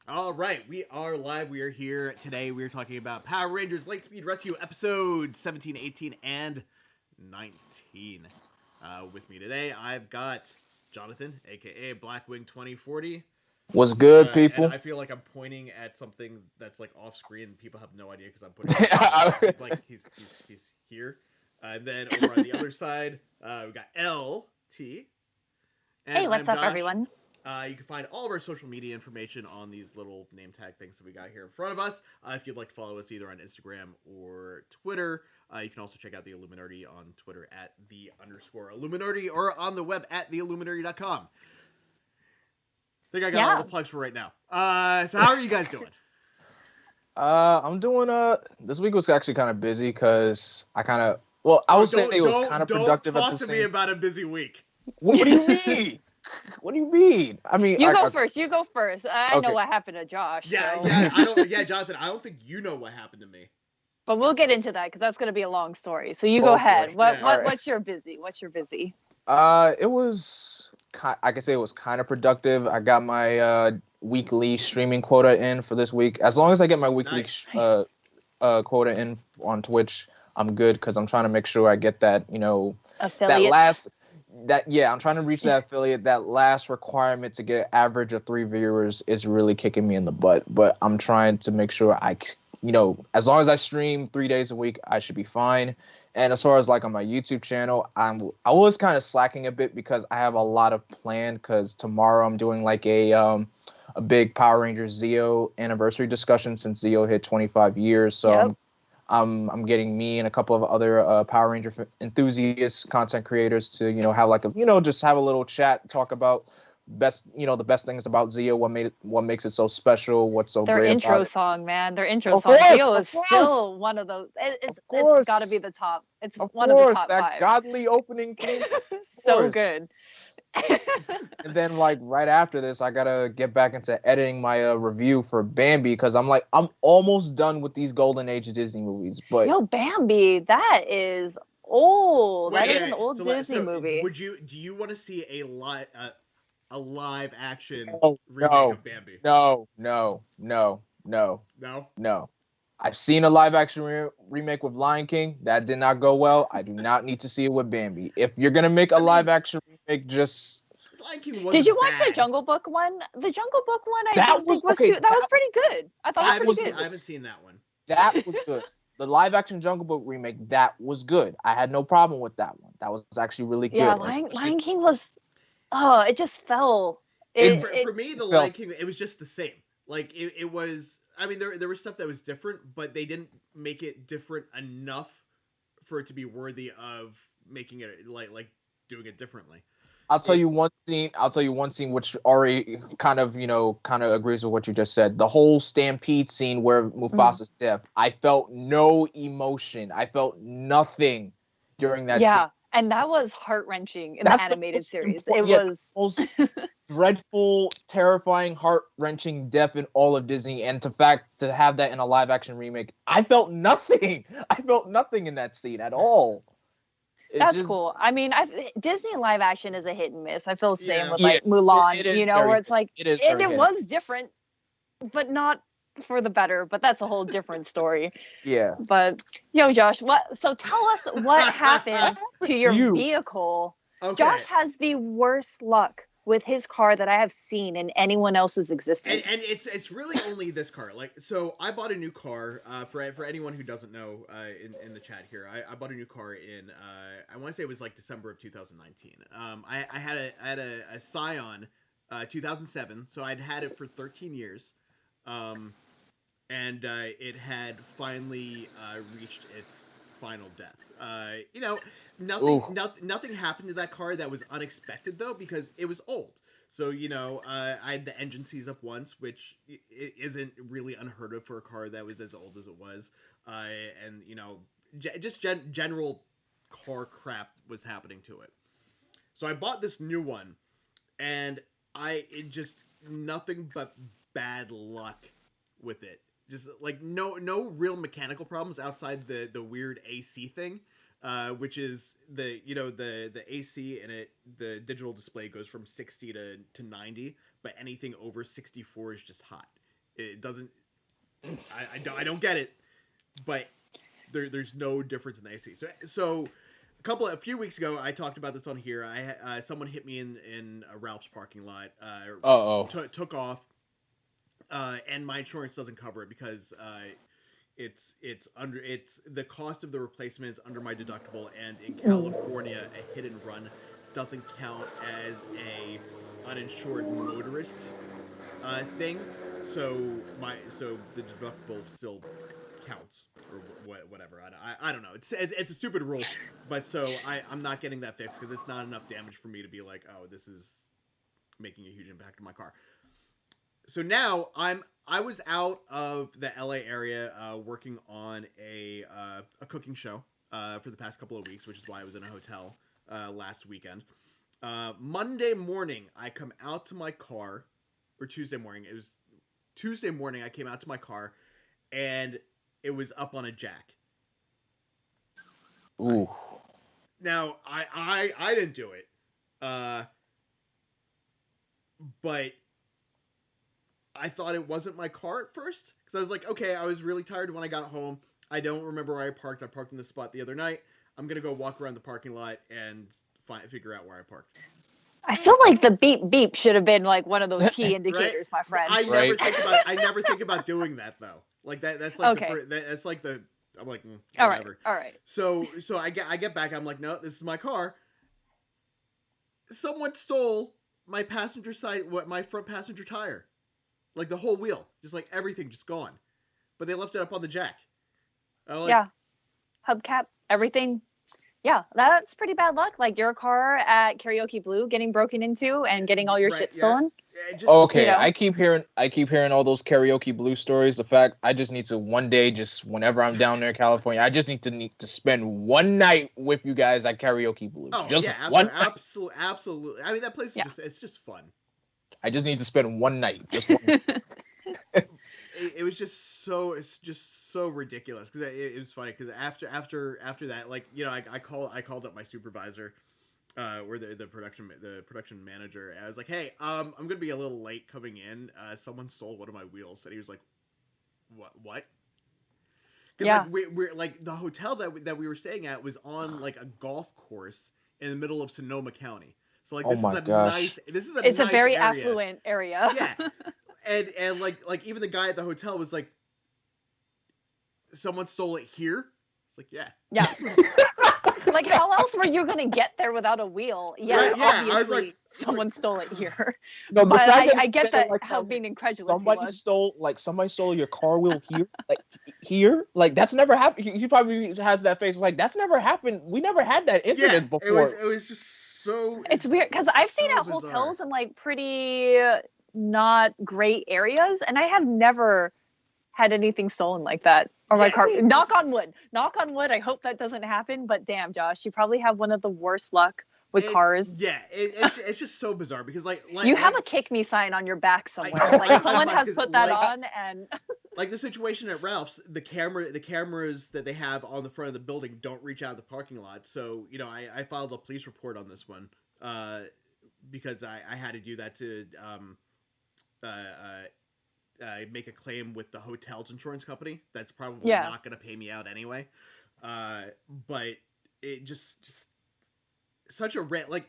All right, we are live. We are here today. We are talking about Power Rangers Lightspeed Rescue episodes 17, 18, and 19. With me today, I've got Jonathan, aka Blackwing 2040. What's good, And people? I feel like I'm pointing at something that's like off screen. And people have no idea because I'm putting my finger there. It's like he's here. And then over on the other side, we got LT, and Hey, I'm what's up, Josh. everyone? You can find all of our social media information on these little name tag things that we got here in front of us. If you'd like to follow us either on Instagram or Twitter, you can also check out the Illuminerdi on Twitter at _Illuminerdi or on the web at theilluminerdi.com. I think I got all the Yeah. plugs for right now. So how are you guys doing? I'm doing this week was actually kind of busy because I would say it was kind of Don't productive at talk the to me same. about a busy week. What do you mean? What do you mean? I mean, You go first. You go first. I know okay. what happened to Josh. Yeah, So. yeah, I don't. Yeah, Jonathan, I don't think you know what happened to me. But we'll get into that because that's going to be a long story. So you go Oh ahead. boy. Yeah. All right. What's your busy? It was I can say it was kind of productive. I got my weekly streaming quota in for this week. As long as I get my weekly Nice. Nice. quota in on Twitch, I'm good because I'm trying to make sure I get that, that Affiliates. last I'm trying to reach that affiliate. That last requirement to get average of 3 viewers is really kicking me in the butt. But I'm trying to make sure as long as I stream 3 days a week, I should be fine. And as far as like on my YouTube channel, I was kind of slacking a bit because I have a lot of planned. Because tomorrow I'm doing like a big Power Rangers Zeo anniversary discussion since Zeo hit 25 years. So Yep. I'm getting me and a couple of other Power Ranger enthusiasts, content creators to have like a just have a little chat, talk about the best things about Zeo, what makes it so special, what's so Their great about intro it. song, man. Their intro Of song. course, Zio of is course, still one of those. of It's got to be course, the top. It's of one of the course, top that 5. godly opening theme, of So course. good. And then like right after this, I gotta get back into editing my review for Bambi because I'm almost done with these Golden Age Disney movies, but. Yo, Bambi, that is old. That is an Wait. old Disney So movie. do you want to see a live action No, remake no, of Bambi? no, no, no, no, No. no. I've seen a live action remake with Lion King. That did not go well. I do not need to see it with Bambi. If you're gonna make a I live mean, action remake, just Lion King Did you wasn't watch the bad. Jungle Book one? The Jungle Book one, I that don't was think was okay. too. That was pretty good. I thought it was That pretty was I good. haven't seen that one. that was good. The live action Jungle Book remake that was good. I had no problem with that one. That was actually really Yeah, good. Especially Lion King was. Oh, it just fell. And it for me, the Lion felt King, it was just the same. Like it was. I mean, there was stuff that was different, but they didn't make it different enough for it to be worthy of making it like doing it differently. I'll tell It you one scene. I'll tell you one scene which already kind of agrees with what you just said. The whole stampede scene where Mm. Mufasa's death. I felt no emotion. I felt nothing during that scene. Yeah, and that was heart wrenching in the That's the animated most series. It important. Yeah, was. the most dreadful, terrifying, heart wrenching death in all of Disney. And to have that in a live action remake, I felt nothing. I felt nothing in that scene at all. It That's just cool. I mean, Disney live action is a hit and miss. I feel the same yeah. with yeah, like Mulan, it is where very it's like, it is and very it hit. was different, but not for the better. But that's a whole different story. Yeah. But yo, Josh, so tell us what happened to your You. vehicle. Okay. Josh has the worst luck with his car that I have seen in anyone else's And existence. it's really only this car. Like, so I bought a new car. For anyone who doesn't know, in the chat here, I bought a new car in I want to say it was like December of 2019. I had a Scion, 2007. So I'd had it for 13 years, um, and it had finally reached its final death. Ooh. Nothing happened to that car that was unexpected though, because it was old. So I had the engine seize up once, which isn't really unheard of for a car that was as old as it was. And just general car crap was happening to it. So I bought this new one, and it just nothing but bad luck with it. Just like no real mechanical problems outside the weird AC thing, which is the AC in it. The digital display goes from 60 to 90, but anything over 64 is just hot. It doesn't. I don't get it, but there's no difference in the AC. So a few weeks ago, I talked about this on here. Someone hit me in a Ralph's parking lot. Took off, and my insurance doesn't cover it because it's the cost of the replacement is under my deductible, and in California, a hit and run doesn't count as a uninsured motorist thing. So the deductible still counts or whatever. I don't know. It's a stupid rule, but I'm not getting that fixed because it's not enough damage for me to be like, oh, this is making a huge impact on my car. So now I was out of the LA area working on a cooking show for the past couple of weeks, which is why I was in a hotel last weekend. Monday morning, I come out to my car, or Tuesday morning. It was Tuesday morning. I came out to my car, and it was up on a jack. Ooh. Now I didn't do it, but I thought it wasn't my car at first because I was like, okay, I was really tired when I got home. I don't remember where I parked. I parked in this spot the other night. I'm gonna go walk around the parking lot and figure out where I parked. I feel like the beep beep should have been like one of those key indicators, right? My friend. I never think about doing that though. Like that's like okay. that's like the I'm like whatever. All right. So I get back. I'm like, no, this is my car. Someone stole my passenger side, my front passenger tire. Like the whole wheel, just like everything, just gone. But they left it up on the jack. Yeah, hubcap, everything. Yeah, that's pretty bad luck. Like your car at Karaoke Blue getting broken into and getting all your shit stolen. Okay, I keep hearing all those Karaoke Blue stories. The fact I just need to one day, just whenever I'm down there in California, I just need to spend one night with you guys at Karaoke Blue. Oh just yeah, absolutely. I mean, that place is it's just fun. I just need to spend one night. Just one. It was just so ridiculous because it was funny because after that, like, you know, I called up my supervisor, or the production manager, and I was like, hey, I'm gonna be a little late coming in. Someone stole one of my wheels, and he was like, what? Because like we're like the hotel that we were staying at was on like a golf course in the middle of Sonoma County. So like this is a it's nice a very area. affluent area. Yeah. And like even the guy at the hotel was like, someone stole it here? It's like, yeah. Like, how else were you gonna get there without a wheel? Yes, obviously I was like, someone stole it here. No, but I get that like, how being incredulous somebody stole your car wheel here, like here, like that's never happened. He probably has that face like that's never happened. We never had that incident before. It was just so. It's weird because I've stayed at hotels in like pretty not great areas, and I have never had anything stolen like that. Or my car. Knock on wood. I hope that doesn't happen. But damn, Josh, you probably have one of the worst luck with cars. Yeah, it's just so bizarre because like you have a kick me sign on your back somewhere. Like someone has put that on, and like the situation at Ralph's, the cameras that they have on the front of the building don't reach out of the parking lot. So, you know, I filed a police report on this one because I had to do that to make a claim with the hotel's insurance company. That's probably not going to pay me out anyway. But it just such a like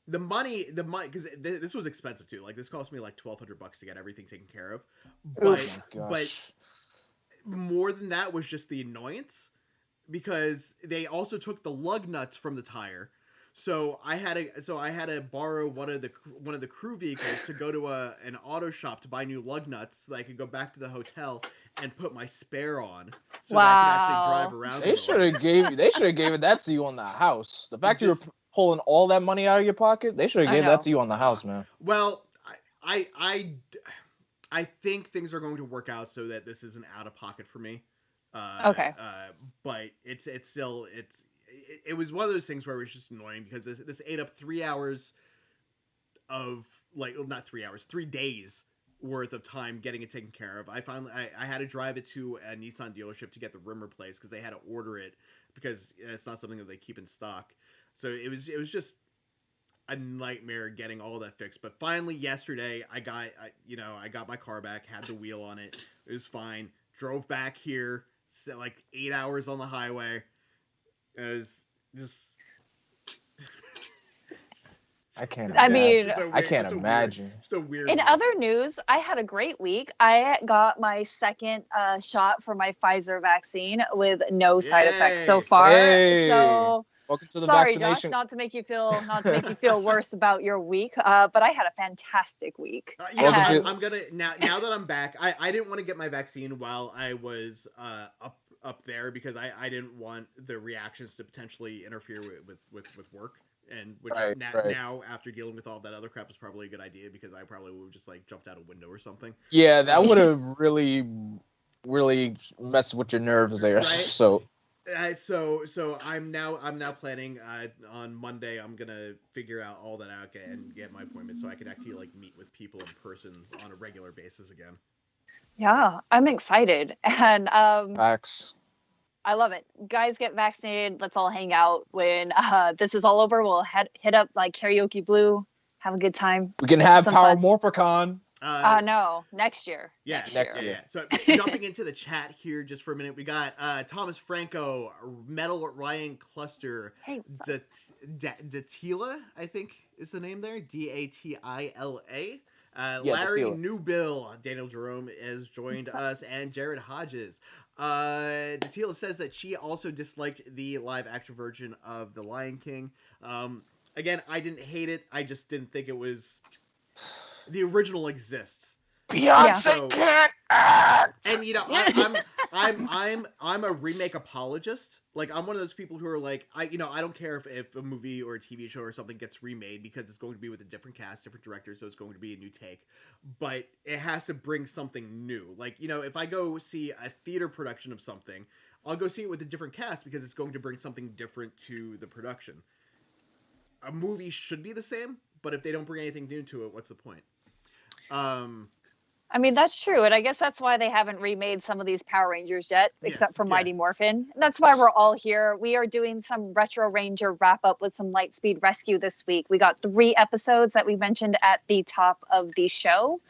the money because this was expensive too. Like this cost me like $1,200 to get everything taken care of. But more than that was just the annoyance because they also took the lug nuts from the tire. So I had to borrow one of the crew vehicles to go to an auto shop to buy new lug nuts so that I could go back to the hotel and put my spare on so that I could actually drive around. They should have gave that to you on the house. The fact you were pulling all that money out of your pocket, they should have gave that to you on the house, man. Well, I think things are going to work out so that this isn't out of pocket for me. Okay. But it's still it was one of those things where it was just annoying because this ate up 3 hours of not 3 hours, 3 days worth of time getting it taken care of. I had to drive it to a Nissan dealership to get the rim replaced because they had to order it because it's not something that they keep in stock. So it was just a nightmare getting all that fixed. But finally, yesterday, I got my car back, had the wheel on it. It was fine. Drove back here, like 8 hours on the highway. It was just. I can't. I Imagine. mean, I can't imagine. Just a weird. In other news, I had a great week. I got my second shot for my Pfizer vaccine with no side effects so far. Hey. So welcome to the sorry, vaccination. Josh, not to make you feel worse about your week, but I had a fantastic week. I'm gonna now that I'm back. I didn't want to get my vaccine while I was up there because I didn't want the reactions to potentially interfere with work. And which now after dealing with all that other crap is probably a good idea because I probably would have just like jumped out a window or something. Yeah, that would have really messed with your nerves there. Right? So I'm now planning on Monday. I'm gonna figure out all that out and get my appointment so I can actually like meet with people in person on a regular basis again. Yeah, I'm excited and facts. I love it. Guys, get vaccinated. Let's all hang out. When this is all over, we'll hit up like Karaoke Blue, have a good time. We can have Power Morphicon. No, next year. Yeah, next year. So jumping into the chat here just for a minute, we got Thomas Franco, Metal Ryan Cluster, Datila, I think is the name there, Datila. Larry Newbill, Daniel Jerome has joined us, and Jared Hodges. Datila says that she also disliked the live action version of The Lion King. Again, I didn't hate it. I just didn't think it was. The original exists. Beyonce can't act. And I'm a remake apologist. Like I'm one of those people who are like I don't care if a movie or a TV show or something gets remade because it's going to be with a different cast, different director, so it's going to be a new take. But it has to bring something new. Like if I go see a theater production of something, I'll go see it with a different cast because it's going to bring something different to the production. A movie should be the same, but if they don't bring anything new to it, what's the point? I mean, that's true. And I guess that's why they haven't remade some of these Power Rangers yet, except for Mighty Morphin. That's why we're all here. We are doing some Retro Ranger wrap up with some Lightspeed Rescue this week. We got 3 episodes that we mentioned at the top of the show.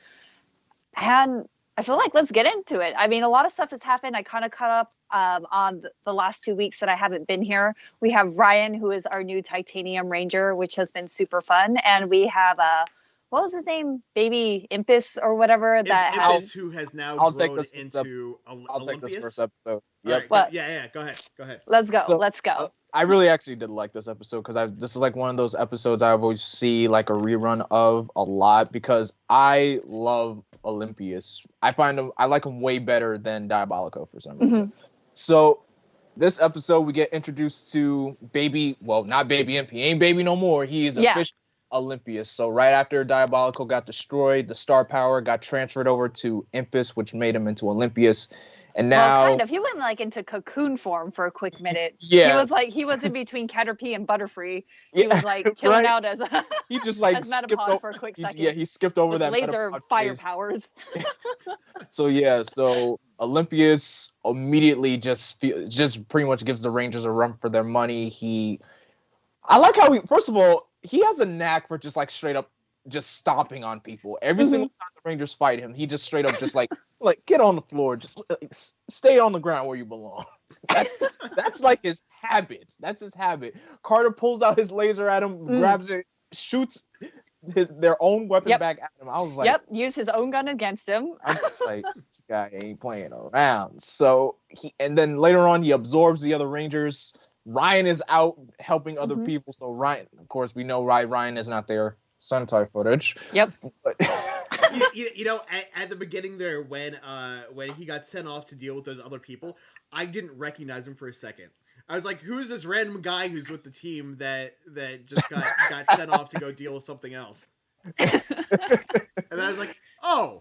And I feel like let's get into it. I mean, a lot of stuff has happened. I kind of caught up on the last 2 weeks that I haven't been here. We have Ryan, who is our new Titanium Ranger, which has been super fun. And we have what was his name? Baby Impus or whatever. Impus, who has now grown into Olympius. I'll take this first episode. Yep. Right, yeah. Go ahead. Let's go. I really actually did like this episode because this is like one of those episodes I always see like a rerun of a lot because I love Olympius. I like him way better than Diabolico for some reason. Mm-hmm. So this episode we get introduced to not Baby Imp. He ain't baby no more. He is officially Olympius. So right after Diabolico got destroyed, the star power got transferred over to Impus, which made him into Olympius. And now, kind of. He went like into cocoon form for a quick minute. Yeah, he was in between Caterpie and Butterfree. He was like chilling out as he just like as Metapod for a quick second. Yeah, he skipped over that laser fire powers. So Olympius immediately just pretty much gives the Rangers a run for their money. I like how first of all, he has a knack for just like straight up just stomping on people. Every single time the Rangers fight him, he just straight up just like get on the floor, just stay on the ground where you belong. That's like his habit. That's his habit. Carter pulls out his laser at him, grabs it, shoots their own weapon back at him. I was like, use his own gun against him. I'm like, this guy ain't playing around. So and then later on he absorbs the other Rangers. Ryan is out helping other people. So Ryan, of course, we know Ryan is not there. Sentai footage. Yep. But at the beginning there, when he got sent off to deal with those other people, I didn't recognize him for a second. I was like, "Who's this random guy who's with the team that just got sent off to go deal with something else?" And I was like, "Oh,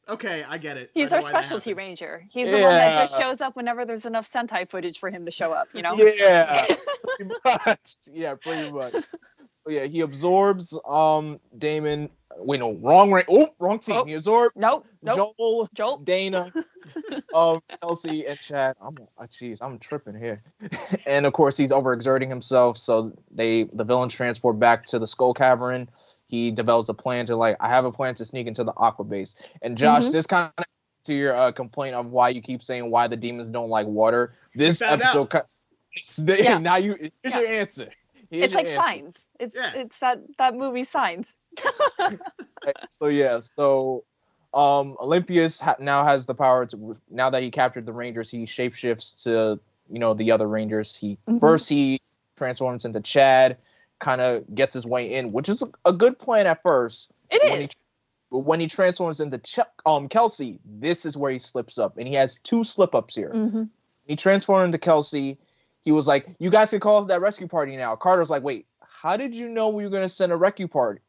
Okay, I get it. He's I know our why that specialty happens. ranger. He's the one that just shows up whenever there's enough Sentai footage for him to show up, you know? Yeah, pretty much. Yeah, pretty much. So yeah, he absorbs Damon. Wait, no, wrong team. Oh, He absorbs nope. Joel, Joel. Dana, Kelsey, and Chad. I'm tripping here. And of course, he's overexerting himself. So the villains transport back to the Skull Cavern. He develops a plan to I have a plan to sneak into the Aqua Base. And Josh, this kind of to your complaint of why you keep saying why the demons don't like water. This episode, now here's your answer. It's like Signs. It's that movie Signs. So Olympius now has the power to, now that he captured the Rangers, he shapeshifts to the other Rangers. First he transforms into Chad, kind of gets his way in, which is a good plan at first. But when he transforms into Kelsey, this is where he slips up, and he has two slip-ups here. He transformed into Kelsey. He was like, "You guys can call off that rescue party now." Carter's like, "Wait, how did you know we were gonna send a rescue party?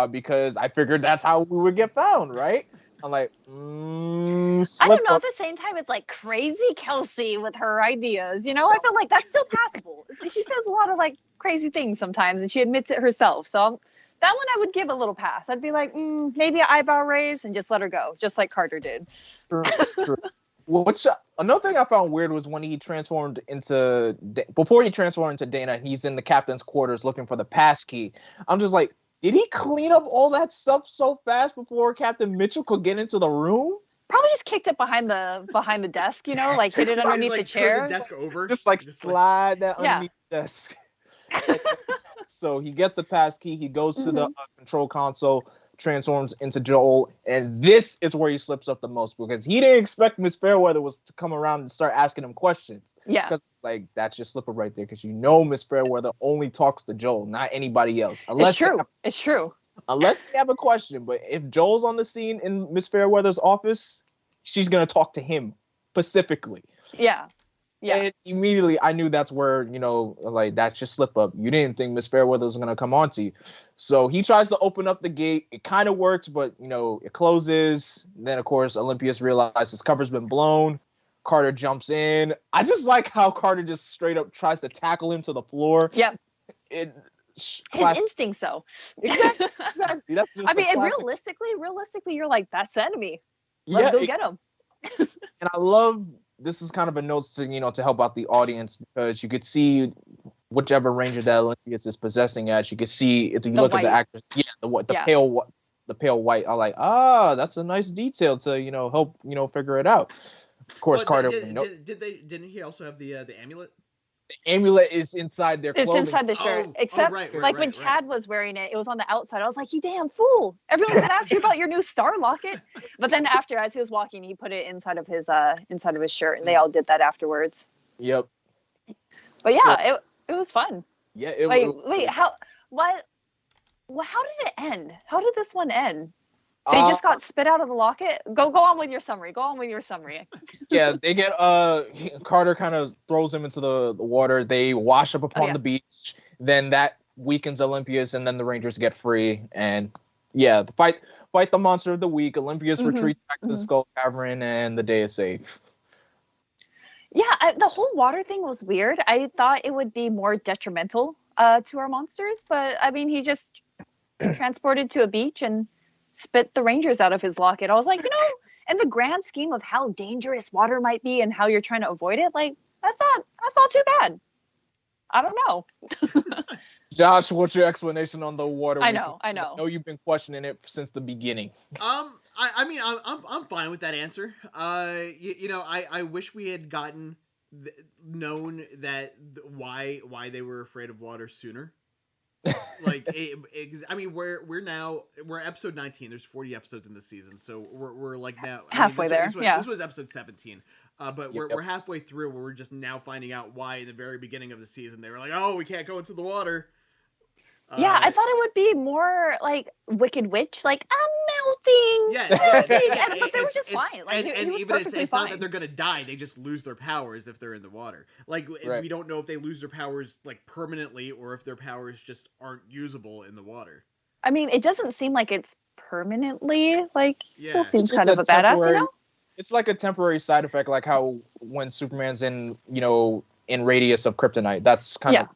Because I figured that's how we would get found, right?" I'm like, I don't know. At the same time, it's like crazy Kelsey with her ideas. I feel like that's still passable. She says a lot of crazy things sometimes, and she admits it herself. So that one I would give a little pass. I'd be like, maybe an eyebrow raise and just let her go, just like Carter did. True. Which another thing I found weird was when he transformed into before he transformed into Dana, he's in the captain's quarters looking for the pass key. I'm just like, did he clean up all that stuff so fast before Captain Mitchell could get into the room? Probably just kicked it behind the desk, hid it underneath the chair. Turn the desk over. Just slide that underneath the desk. So he gets the pass key. He goes to the control console, transforms into Joel, and this is where he slips up the most because he didn't expect Miss Fairweather was to come around and start asking him questions. Yeah, because that's your slip up right there because Miss Fairweather only talks to Joel, not anybody else. It's true. Unless they have a question, but if Joel's on the scene in Miss Fairweather's office, she's gonna talk to him specifically. Yeah. Yeah. And immediately I knew that's where, that's just slip up. You didn't think Miss Fairweather was going to come on to you. So he tries to open up the gate. It kind of works, but, it closes. Then, of course, Olympius realizes his cover's been blown. Carter jumps in. I just like how Carter just straight up tries to tackle him to the floor. Yep. His instincts, though. Exactly. That's just realistically, you're like, that's the enemy. Let's go get him. And I love... This is kind of a note to to help out the audience because you could see whichever ranger that Olympius is possessing at. You could see if you look at the actors, the pale white. I'm like, that's a nice detail to help figure it out. Of course, Carter. Didn't he also have the amulet? The amulet is inside their clothing. It's inside the shirt. Except when Chad was wearing it, it was on the outside. I was like, you damn fool. Everyone's gonna ask you about your new star locket. But then after, as he was walking, he put it inside of his shirt, and they all did that afterwards. Yep. But yeah, it was fun. Yeah. How did it end? How did this one end? They just got spit out of the locket. Go on with your summary. Yeah, they get Carter kind of throws him into the water. They wash up upon the beach. Then that weakens Olympius, and then the Rangers get free. And yeah, fight the monster of the week. Olympius retreats back to the Skull Cavern, and the day is safe. Yeah, the whole water thing was weird. I thought it would be more detrimental to our monsters, but I mean, he just transported to a beach and spit the Rangers out of his locket. I was like, in the grand scheme of how dangerous water might be and how you're trying to avoid it, that's not too bad. I don't know. Josh, what's your explanation on the water? I know. I know you've been questioning it since the beginning. I mean, I'm fine with that answer. I wish we had gotten known that why they were afraid of water sooner. I mean, we're episode 19. There's 40 episodes in the season, so we're now halfway there. This was episode 17, but we're halfway through where we're just now finding out why in the very beginning of the season they were like, oh, we can't go into the water. Yeah, I thought it would be more like Wicked Witch, I'm melting. Yeah, but they were just fine. And even it's not that they're gonna die; they just lose their powers if they're in the water. We don't know if they lose their powers permanently or if their powers just aren't usable in the water. I mean, it doesn't seem like it's permanently, like, still Yeah. seems It's kind of a badass, you know? It's like a temporary side effect, like how when Superman's in, in radius of kryptonite. That's kind of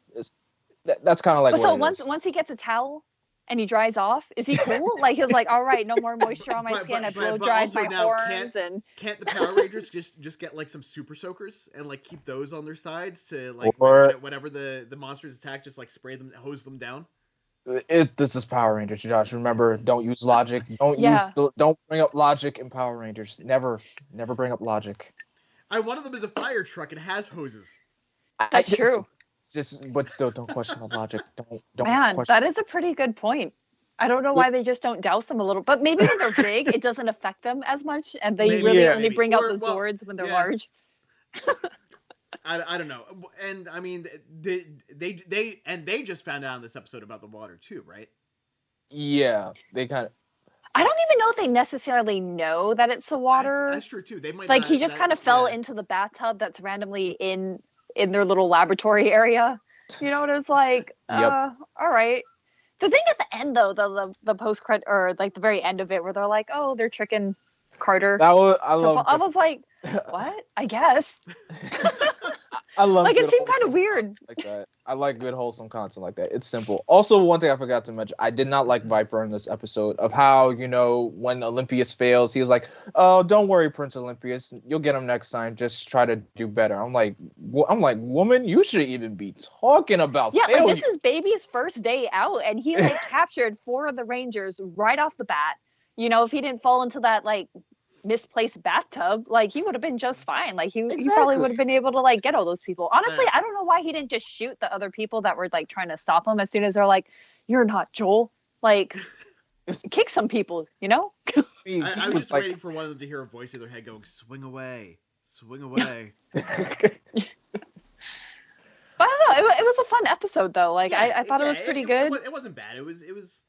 that's kind of like But so what it is. once he gets a towel and he dries off, is he cool? Like he's like, all right, no more moisture on my skin. I blow dried also my now horns and can't the Power Rangers just get like some super soakers and like keep those on their sides to like Or whenever the monsters attack, just like spray them, hose them down. this is Power Rangers, Josh. Remember, don't use logic. Don't bring up logic in Power Rangers. Never bring up logic. One of them is a fire truck and has hoses. that's true. But still, don't question the logic. Don't. Man, question. that is a pretty good point. I don't know why they just don't douse them a little, but maybe when they're big, it doesn't affect them as much, and they only bring out the Zords when they're large. I don't know, and I mean they just found out in this episode about the water too, right? Yeah, they kind of. I don't even know if they necessarily know that it's the water. That's true too. They might like he just kind of fell into the bathtub that's randomly in their little laboratory area. You know what it's like? Yep. All right. The thing at the end though, the post credit or like the very end of it, where they're like, "Oh, they're tricking Carter." I was like, "What?" I guess. I love like it seemed kind of weird. Like that. I like good wholesome content like that. It's simple. Also, one thing I forgot to mention, I did not like Viper in this episode of how, when Olympius fails, he was like, "Oh, don't worry, Prince Olympius, you'll get him next time. Just try to do better." I'm like, woman, you should even be talking about failure. Like this is Baby's first day out, and he like captured 4 of the Rangers right off the bat. If he didn't fall into that like misplaced bathtub, like he would have been just fine. Like he probably would have been able to like get all those people. Honestly, I don't know why he didn't just shoot the other people that were like trying to stop him as soon as they're like, "You're not Joel." Like kick some people, I was just waiting for one of them to hear a voice in their head going, "Swing away, swing away." But I don't know. It was a fun episode though. Like I thought it was pretty good. It wasn't bad. It was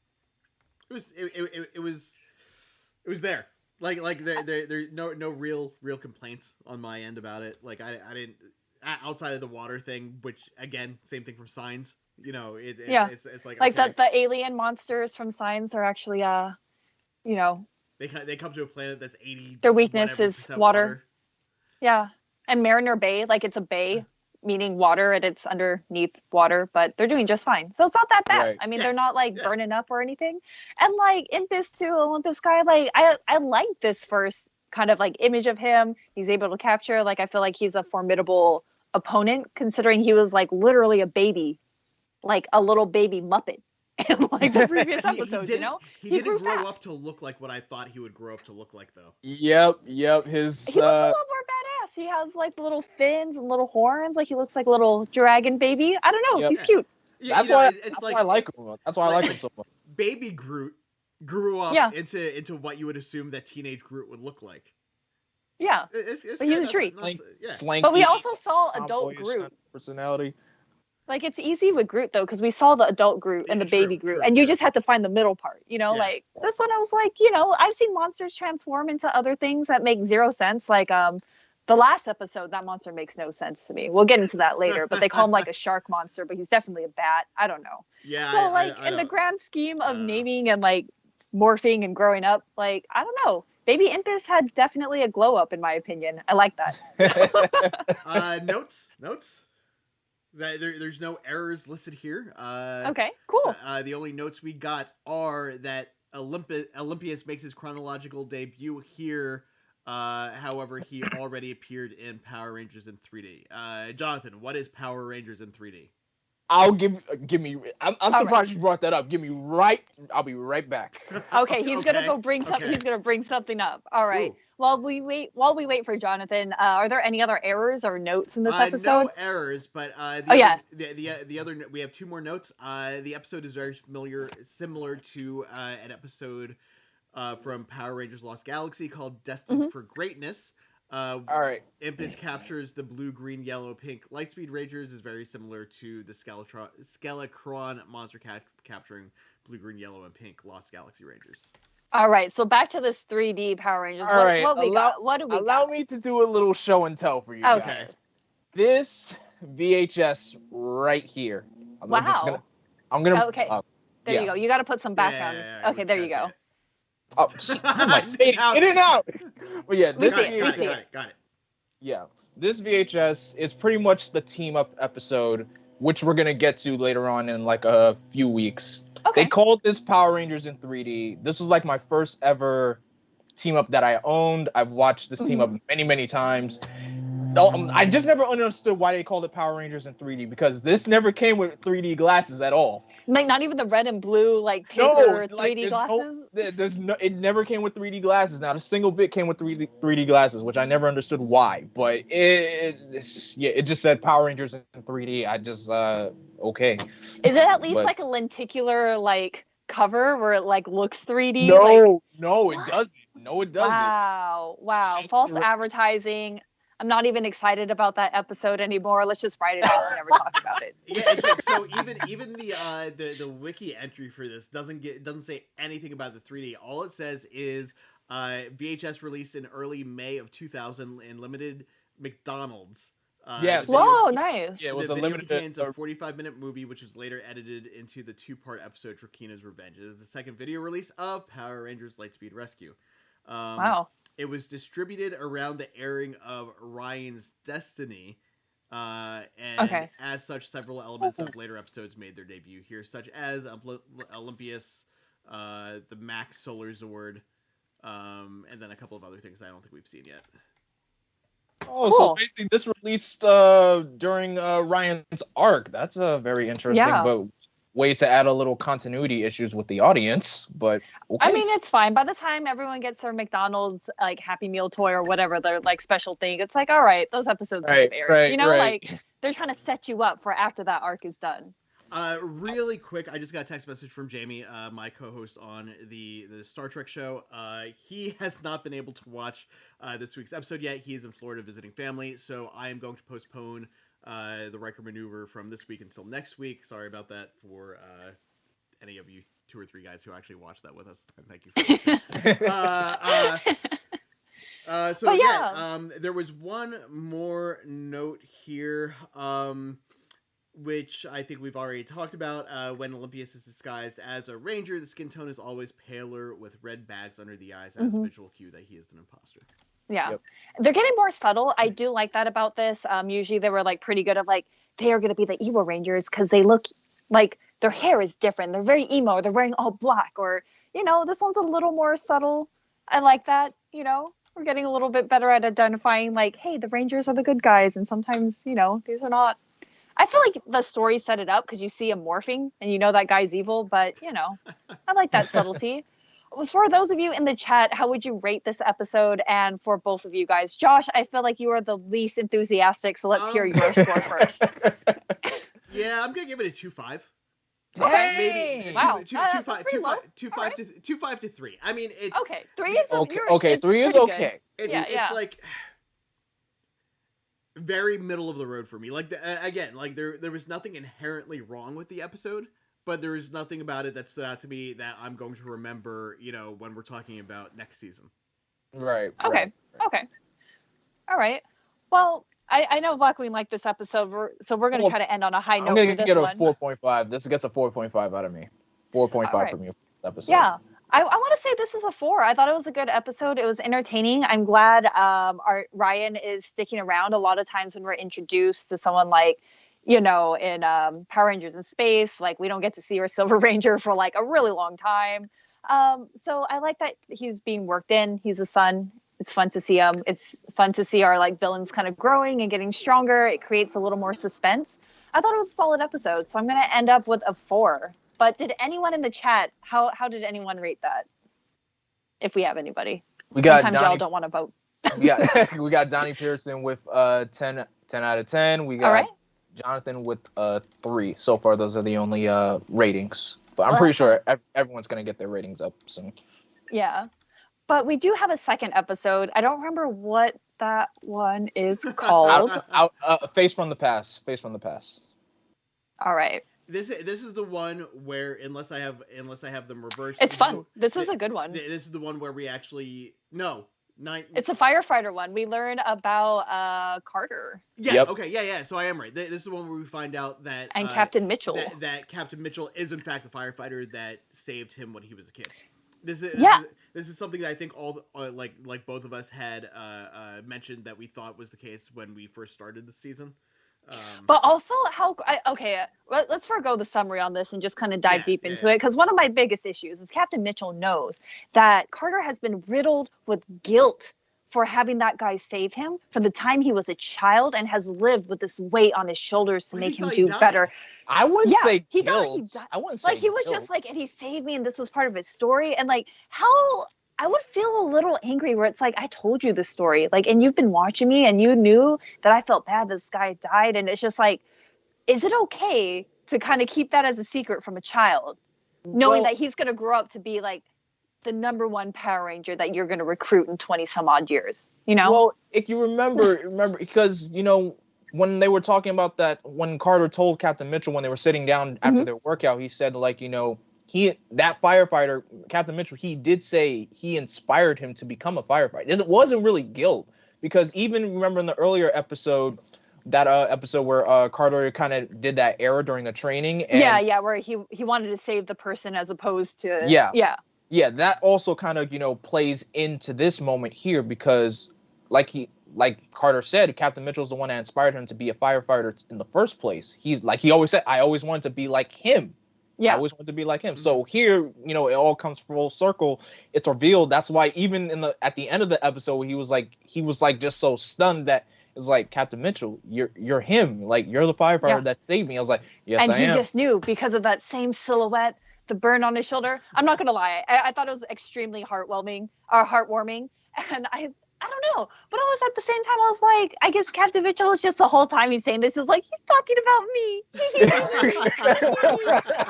there. Like there no real complaints on my end about it. Like I didn't, outside of the water thing, which again, same thing from Signs. It's like okay. the alien monsters from Signs are actually they come to a planet that's 80. Their weakness is water. Yeah, and Mariner Bay, like it's a bay, meaning water, and it's underneath water, but they're doing just fine. So it's not that bad. Right. I mean, they're not like burning up or anything. And like Impus too, Olympus guy, like I like this first kind of like image of him. He's able to capture. Like I feel like he's a formidable opponent, considering he was like literally a baby, like a little baby Muppet. In like the previous episodes, he didn't grow up to look like what I thought he would grow up to look like, though. Yep. He looks a little more badass. He has like the little fins and little horns. Like he looks like a little dragon baby. I don't know. Yep. He's cute. That's why I like him. That's why I like him so much. Baby Groot grew up into what you would assume that teenage Groot would look like. Yeah, but he's a treat. Slanky, but we also saw adult Groot personality. Like it's easy with Groot though, because we saw the adult Groot and the baby Groot, and you just had to find the middle part. Like this one, I was like, I've seen monsters transform into other things that make zero sense. Like the last episode, that monster makes no sense to me. We'll get into that later, but they call him like a shark monster, but he's definitely a bat. I don't know. Yeah. So like in the grand scheme of naming and like morphing and growing up, like I don't know. Baby Impus had definitely a glow up, in my opinion. I like that. Notes. There's no errors listed here. Okay, cool. So, the only notes we got are that Olympius makes his chronological debut here. However, he already appeared in Power Rangers in 3D. Jonathan, what is Power Rangers in 3D? I'll give me. I'm surprised you brought that up. I'll be right back. Okay, he's gonna go bring something. He's gonna bring something up. All right. Ooh. While we wait for Jonathan, are there any other errors or notes in this episode? No errors, but the other we have 2 more notes. The episode is very similar to an episode from Power Rangers Lost Galaxy called Destined for Greatness. All right. Impus captures the blue, green, yellow, pink Lightspeed Rangers is very similar to the Skelectron monster capturing blue, green, yellow, and pink Lost Galaxy Rangers. All right, so back to this 3D Power Rangers. What do we got? Allow me to do a little show and tell for you guys. This VHS right here. I'm gonna. There you go. You got to put some background. Yeah, okay, there you go. Oh, my face, in and out. But yeah, We this see it. Got it. Yeah, this VHS is pretty much the team up episode, which we're gonna get to later on in like a few weeks. Okay. They called this Power Rangers in 3D. This was like my first ever team up that I owned. I've watched this team up many times. I just never understood why they called it Power Rangers in 3D, because this never came with 3D glasses at all. Like not even the red and blue like paper 3D glasses. It never came with 3D glasses. Not a single bit came with 3D glasses, which I never understood why. But it just said Power Rangers in 3D. I just okay. Is it at least like a lenticular like cover where it like looks 3D? No, it doesn't. No, it doesn't. Wow. False advertising. I'm not even excited about that episode anymore. Let's just write it out and never talk about it. Yeah, so even the wiki entry for this doesn't say anything about the 3D. All it says is VHS released in early May of 2000 in limited McDonald's. Yes. Whoa, nice. Yeah, the video contains a 45-minute movie, which was later edited into the 2-part episode for Kina's Revenge. It is the second video release of Power Rangers Lightspeed Rescue. Wow. It was distributed around the airing of Ryan's Destiny, and as such, several elements of later episodes made their debut here, such as Olympius, the Max Solar Zord, and then a couple of other things I don't think we've seen yet. Oh, cool. So basically this released during Ryan's arc. That's a very interesting but way to add a little continuity issues with the audience, but okay. I mean, it's fine. By the time everyone gets their McDonald's like Happy Meal toy or whatever their like special thing, it's like, all right, those episodes have aired. Like they're trying to set you up for after that arc is done. Really quick, I just got a text message from Jamie, my co-host on the Star Trek show. He has not been able to watch this week's episode yet. He is in Florida visiting family, so I am going to postpone the Riker maneuver from this week until next week. Sorry about that for any of you 2 or 3 guys who actually watched that with us. And thank you for there was one more note here, which I think we've already talked about. When Olympius is disguised as a ranger, the skin tone is always paler with red bags under the eyes as a visual cue that he is an imposter. Yeah. Yep. They're getting more subtle. I do like that about this. Usually they were like pretty good of like, they are going to be the evil Rangers because they look like their hair is different. They're very emo. They're wearing all black, or, this one's a little more subtle. I like that. We're getting a little bit better at identifying like, hey, the Rangers are the good guys. And sometimes, these are not. I feel like the story set it up because you see him morphing and that guy's evil. But, I like that subtlety. For those of you in the chat, how would you rate this episode? And for both of you guys, Josh, I feel like you are the least enthusiastic, so let's hear your score first. Yeah, I'm gonna give it a 2.5. Okay, maybe wow, 2.5 to 3. I mean, it's 3 is okay. 3 is okay. It's like very middle of the road for me. Like there was nothing inherently wrong with the episode. But there is nothing about it that stood out to me that I'm going to remember, when we're talking about next season. Right. Okay. All right. Well, I know Black Queen liked this episode, so we're going to try to end on a high note for this one. I'm going to get a 4.5. This gets a 4.5 out of me. 4.5 for me for this episode. Yeah. I want to say this is a 4. I thought it was a good episode. It was entertaining. I'm glad our Ryan is sticking around. A lot of times when we're introduced to someone like, in Power Rangers in Space, like we don't get to see our Silver Ranger for like a really long time. So I like that he's being worked in. He's a son. It's fun to see him. It's fun to see our like villains kind of growing and getting stronger. It creates a little more suspense. I thought it was a solid episode. So I'm going to end up with a 4. But did anyone in the chat, how did anyone rate that? If we have anybody. Sometimes y'all don't want to vote. we got Donnie Pearson with 10 out of 10. We got Jonathan with 3. So far, those are the only ratings. But I'm pretty sure everyone's going to get their ratings up soon. Yeah. But we do have a second episode. I don't remember what that one is called. Face from the Past. Face from the Past. All right. This is the one where unless I have them reversed. It's fun. This is a good one. This is the one where we actually It's a firefighter one. We learn about Carter. Yeah. Yep. Okay. Yeah. So I am right. This is the one where we find out that And Captain Mitchell. That Captain Mitchell is in fact the firefighter that saved him when he was a kid. This is something that I think all like both of us had mentioned that we thought was the case when we first started the season. But also, let's forego the summary on this and just kind of dive deep into it. Because one of my biggest issues is Captain Mitchell knows that Carter has been riddled with guilt for having that guy save him for the time he was a child and has lived with this weight on his shoulders to make him do better. I wouldn't say he guilt. thought I wouldn't say he was guilt. just like, and he saved me, and this was part of his story. And like, how I would feel a little angry where it's like, I told you the story, like, and you've been watching me, and you knew that I felt bad that this guy died, and it's just like, is it okay to kind of keep that as a secret from a child, knowing that he's going to grow up to be like the number one Power Ranger that you're going to recruit in 20 some odd years, you know? Well, if you remember, because, you know, when they were talking about that, when Carter told Captain Mitchell when they were sitting down after their workout, he said, like, you know, that firefighter, Captain Mitchell, he did say he inspired him to become a firefighter. It wasn't really guilt, because even remember in the earlier episode, that episode where Carter kind of did that error during the training. And where he wanted to save the person as opposed to yeah, that also kind of, you know, plays into this moment here, because like Carter said, Captain Mitchell's the one that inspired him to be a firefighter in the first place. He's like, he always said, I always wanted to be like him. I always wanted to be like him. Mm-hmm. So here, you know, it all comes full circle. It's revealed. That's why even at the end of the episode, he was like just so stunned that it's like, Captain Mitchell, you're him. Like, you're the firefighter that saved me. I was like, yes, I am. And he just knew because of that same silhouette, the burn on his shoulder. I'm not gonna lie, I thought it was extremely heartwarming. And I don't know, but almost at the same time, I was like, I guess Captain Mitchell was just the whole time he's saying this, he's like, he's talking about me.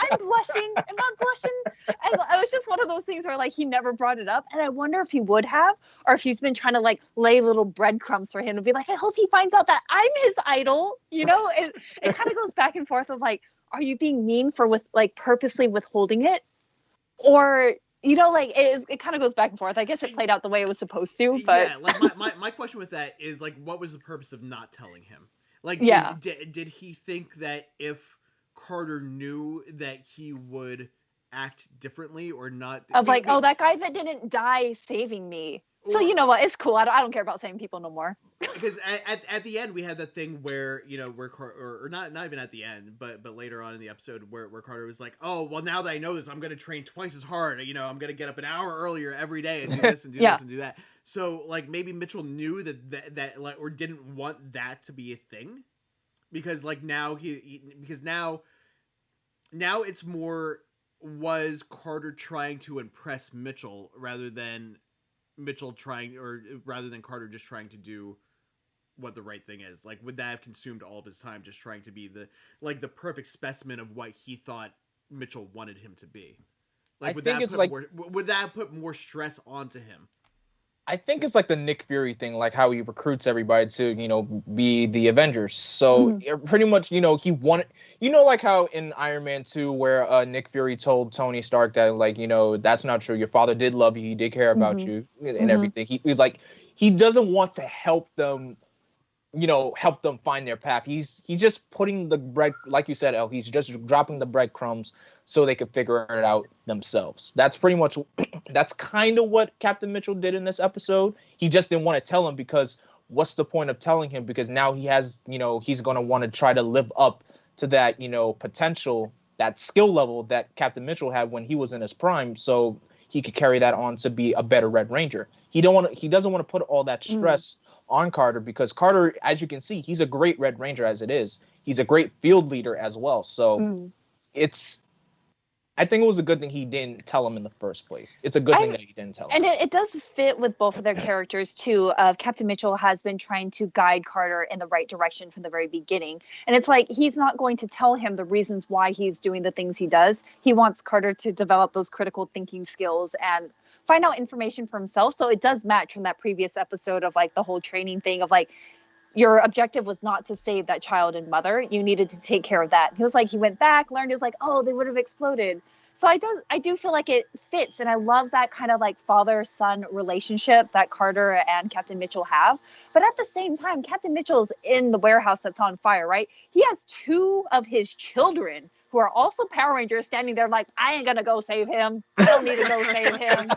I'm blushing. Am I blushing? And it was just one of those things where like he never brought it up, and I wonder if he would have, or if he's been trying to like lay little breadcrumbs for him to be like, I hope he finds out that I'm his idol. You know, it kind of goes back and forth of like, are you being mean for purposely withholding it, or you know, like it kind of goes back and forth. I guess it played out the way it was supposed to, but yeah, like my question with that is like, what was the purpose of not telling him? Like, did he think that if Carter knew that he would act differently or not? Of like, oh, that guy that didn't die saving me. So you know what? It's cool. I don't care about saving people no more. Because at the end we had that thing where, you know, where or not even at the end, but later on in the episode where Carter was like, oh well, now that I know this, I'm gonna train twice as hard. You know, I'm gonna get up an hour earlier every day and do this and do this and do that. So like maybe Mitchell knew that like, or didn't want that to be a thing, because like now because now it's more, was Carter trying to impress Mitchell rather than Carter just trying to do what the right thing is? Like, would that have consumed all of his time just trying to be the perfect specimen of what he thought Mitchell wanted him to be? Like, would that put more stress onto him? I think it's like the Nick Fury thing, like how he recruits everybody to, you know, be the Avengers. So pretty much, you know, he wanted, you know, like how in Iron Man 2 where Nick Fury told Tony Stark that, like, you know, that's not true. Your father did love you. He did care about you and everything. He doesn't want to help them, you know, help them find their path. He's just putting the bread, like you said, El, he's just dropping the breadcrumbs so they could figure it out themselves. That's pretty much, that's kind of what Captain Mitchell did in this episode. He just didn't want to tell him, because what's the point of telling him? Because now he has, you know, he's going to want to try to live up to that, you know, potential, that skill level that Captain Mitchell had when he was in his prime. So he could carry that on to be a better Red Ranger. He doesn't want to put all that stress on Carter, because Carter, as you can see, he's a great Red Ranger as it is. He's a great field leader as well. So I think it was a good thing he didn't tell him in the first place. It's a good thing that he didn't tell him. And it does fit with both of their characters, too. Captain Mitchell has been trying to guide Carter in the right direction from the very beginning. And it's like, he's not going to tell him the reasons why he's doing the things he does. He wants Carter to develop those critical thinking skills and find out information for himself. So it does match from that previous episode of like the whole training thing of like, your objective was not to save that child and mother. You needed to take care of that. He was like, he went back, learned, he was like, oh, they would have exploded. So I do feel like it fits, and I love that kind of like father-son relationship that Carter and Captain Mitchell have. But at the same time, Captain Mitchell's in the warehouse that's on fire, right? He has two of his children who are also Power Rangers standing there like, I ain't gonna go save him. I don't need to go save him.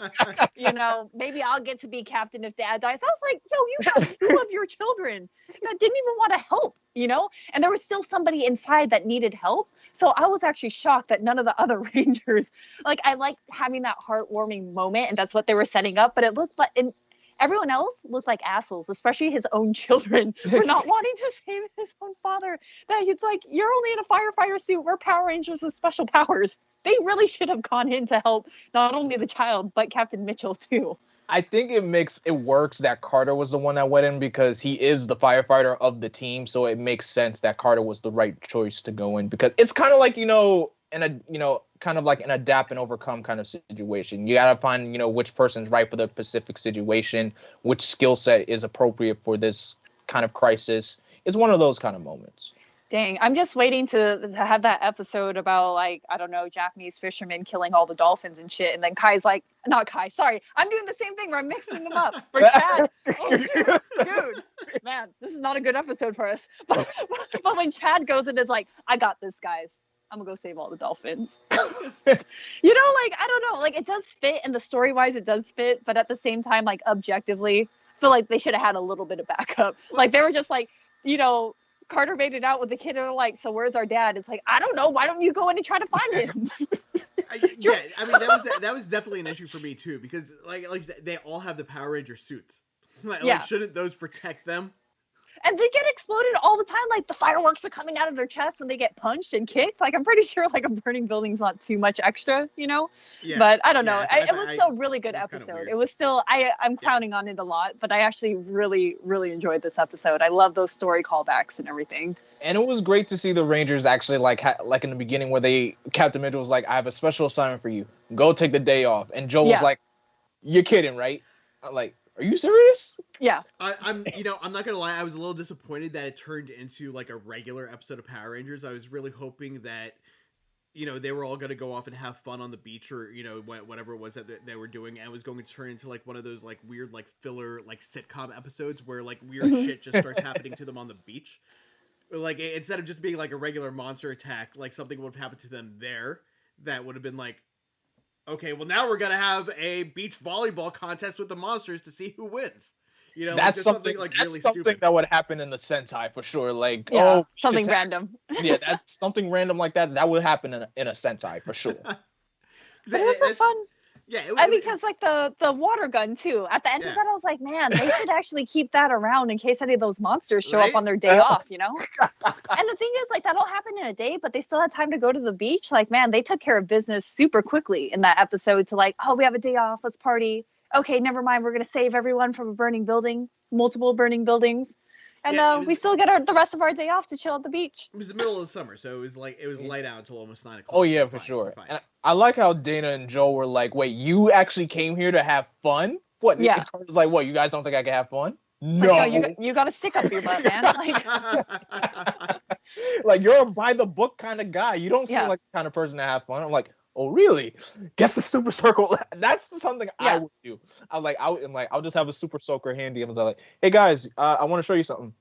You know, maybe I'll get to be captain if dad dies. I was like, yo, you have two of your children that didn't even want to help, you know? And there was still somebody inside that needed help. So I was actually shocked that none of the other Rangers, like, I like having that heartwarming moment, and that's what they were setting up. But it looked like, and everyone else looked like assholes, especially his own children, for not wanting to save his own father. That it's like, you're only in a firefighter suit. We're Power Rangers with special powers. They really should have gone in to help not only the child, but Captain Mitchell too. I think it works that Carter was the one that went in because he is the firefighter of the team, so it makes sense that Carter was the right choice to go in, because it's kind of like, kind of like an adapt and overcome kind of situation. You gotta find, which person's right for the specific situation, which skill set is appropriate for this kind of crisis. It's one of those kind of moments. Dang, I'm just waiting to have that episode about, like, I don't know, Japanese fishermen killing all the dolphins and shit. And then Kai's like, not Kai, sorry. I'm doing the same thing where I'm mixing them up. For Chad, oh, shoot, dude, man, this is not a good episode for us. But when Chad goes and is like, I got this, guys. I'm gonna go save all the dolphins. Like, I don't know. Like, it does fit, and the story-wise, it does fit. But at the same time, like, objectively, I feel like they should have had a little bit of backup. Like, they were just like, Carter made it out with the kid, and they're like, so where's our dad? It's like, I don't know. Why don't you go in and try to find him? That was definitely an issue for me too, because like you said, they all have the Power Ranger suits. Like, shouldn't those protect them? And they get exploded all the time. Like, the fireworks are coming out of their chests when they get punched and kicked. Like, I'm pretty sure, like, a burning building's not too much extra, Yeah. But I don't know. It was still a really good episode. It was still, I'm counting on it a lot, but I actually really, really enjoyed this episode. I love those story callbacks and everything. And it was great to see the Rangers actually, like in the beginning where Captain Mitchell was like, I have a special assignment for you. Go take the day off. And Joe was like, you're kidding, right? I'm like, are you serious? Yeah. I'm not gonna lie, I was a little disappointed that it turned into like a regular episode of Power Rangers. I was really hoping that, they were all gonna go off and have fun on the beach, or whatever it was that they were doing, and it was going to turn into like one of those like weird like filler like sitcom episodes where like weird shit just starts happening to them on the beach. Like, instead of just being like a regular monster attack, like something would have happened to them there that would have been like, okay, well, now we're going to have a beach volleyball contest with the monsters to see who wins. That's something like really something stupid that would happen in the Sentai for sure. Like, something random. Yeah, that's something random like that. That would happen in a Sentai for sure. But it was so fun. Yeah, because like the water gun too. At the end of that, I was like, man, they should actually keep that around in case any of those monsters show up on their day off, And the thing is, like, that all happened in a day, but they still had time to go to the beach. Like, man, they took care of business super quickly in that episode to like, oh, we have a day off, let's party. Okay, never mind, we're gonna save everyone from a burning building, multiple burning buildings. And we still get the rest of our day off to chill at the beach. It was the middle of the summer, so it was light out until almost 9 o'clock. Oh yeah, for sure. And I like how Dana and Joe were like, "Wait, you actually came here to have fun? What?" Yeah. It was like, "What? You guys don't think I can have fun?" It's no, like, no, you got to stick up your butt, man. Like you're a by the book kind of guy. You don't seem like the kind of person to have fun. I'm like, oh really? Guess the super circle. That's something I would do. I'll just have a super soaker handy and I was like, hey guys, I want to show you something.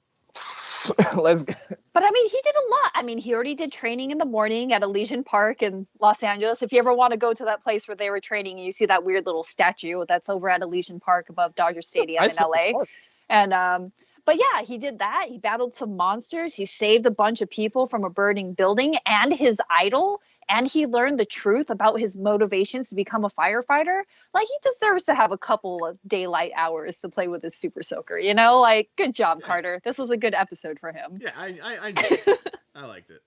Let's go. But I mean, he did a lot. I mean, he already did training in the morning at Elysian Park in Los Angeles. If you ever want to go to that place where they were training, and you see that weird little statue that's over at Elysian Park above Dodger Stadium in LA. And but yeah, he did that. He battled some monsters. He saved a bunch of people from a burning building and his idol. And he learned the truth about his motivations to become a firefighter. Like, he deserves to have a couple of daylight hours to play with his super soaker, Like, good job, Carter. This was a good episode for him. Yeah, I enjoyed it. I liked it.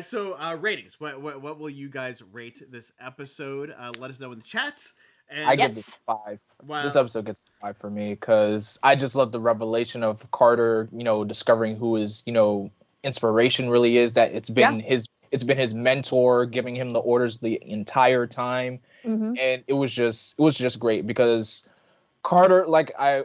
So ratings. What will you guys rate this episode? Let us know in the chats. And I give this 5. Wow. This episode gets 5 for me because I just love the revelation of Carter, discovering who his, inspiration really is. That it's been his mentor, giving him the orders the entire time. Mm-hmm. And it was just great because Carter, like I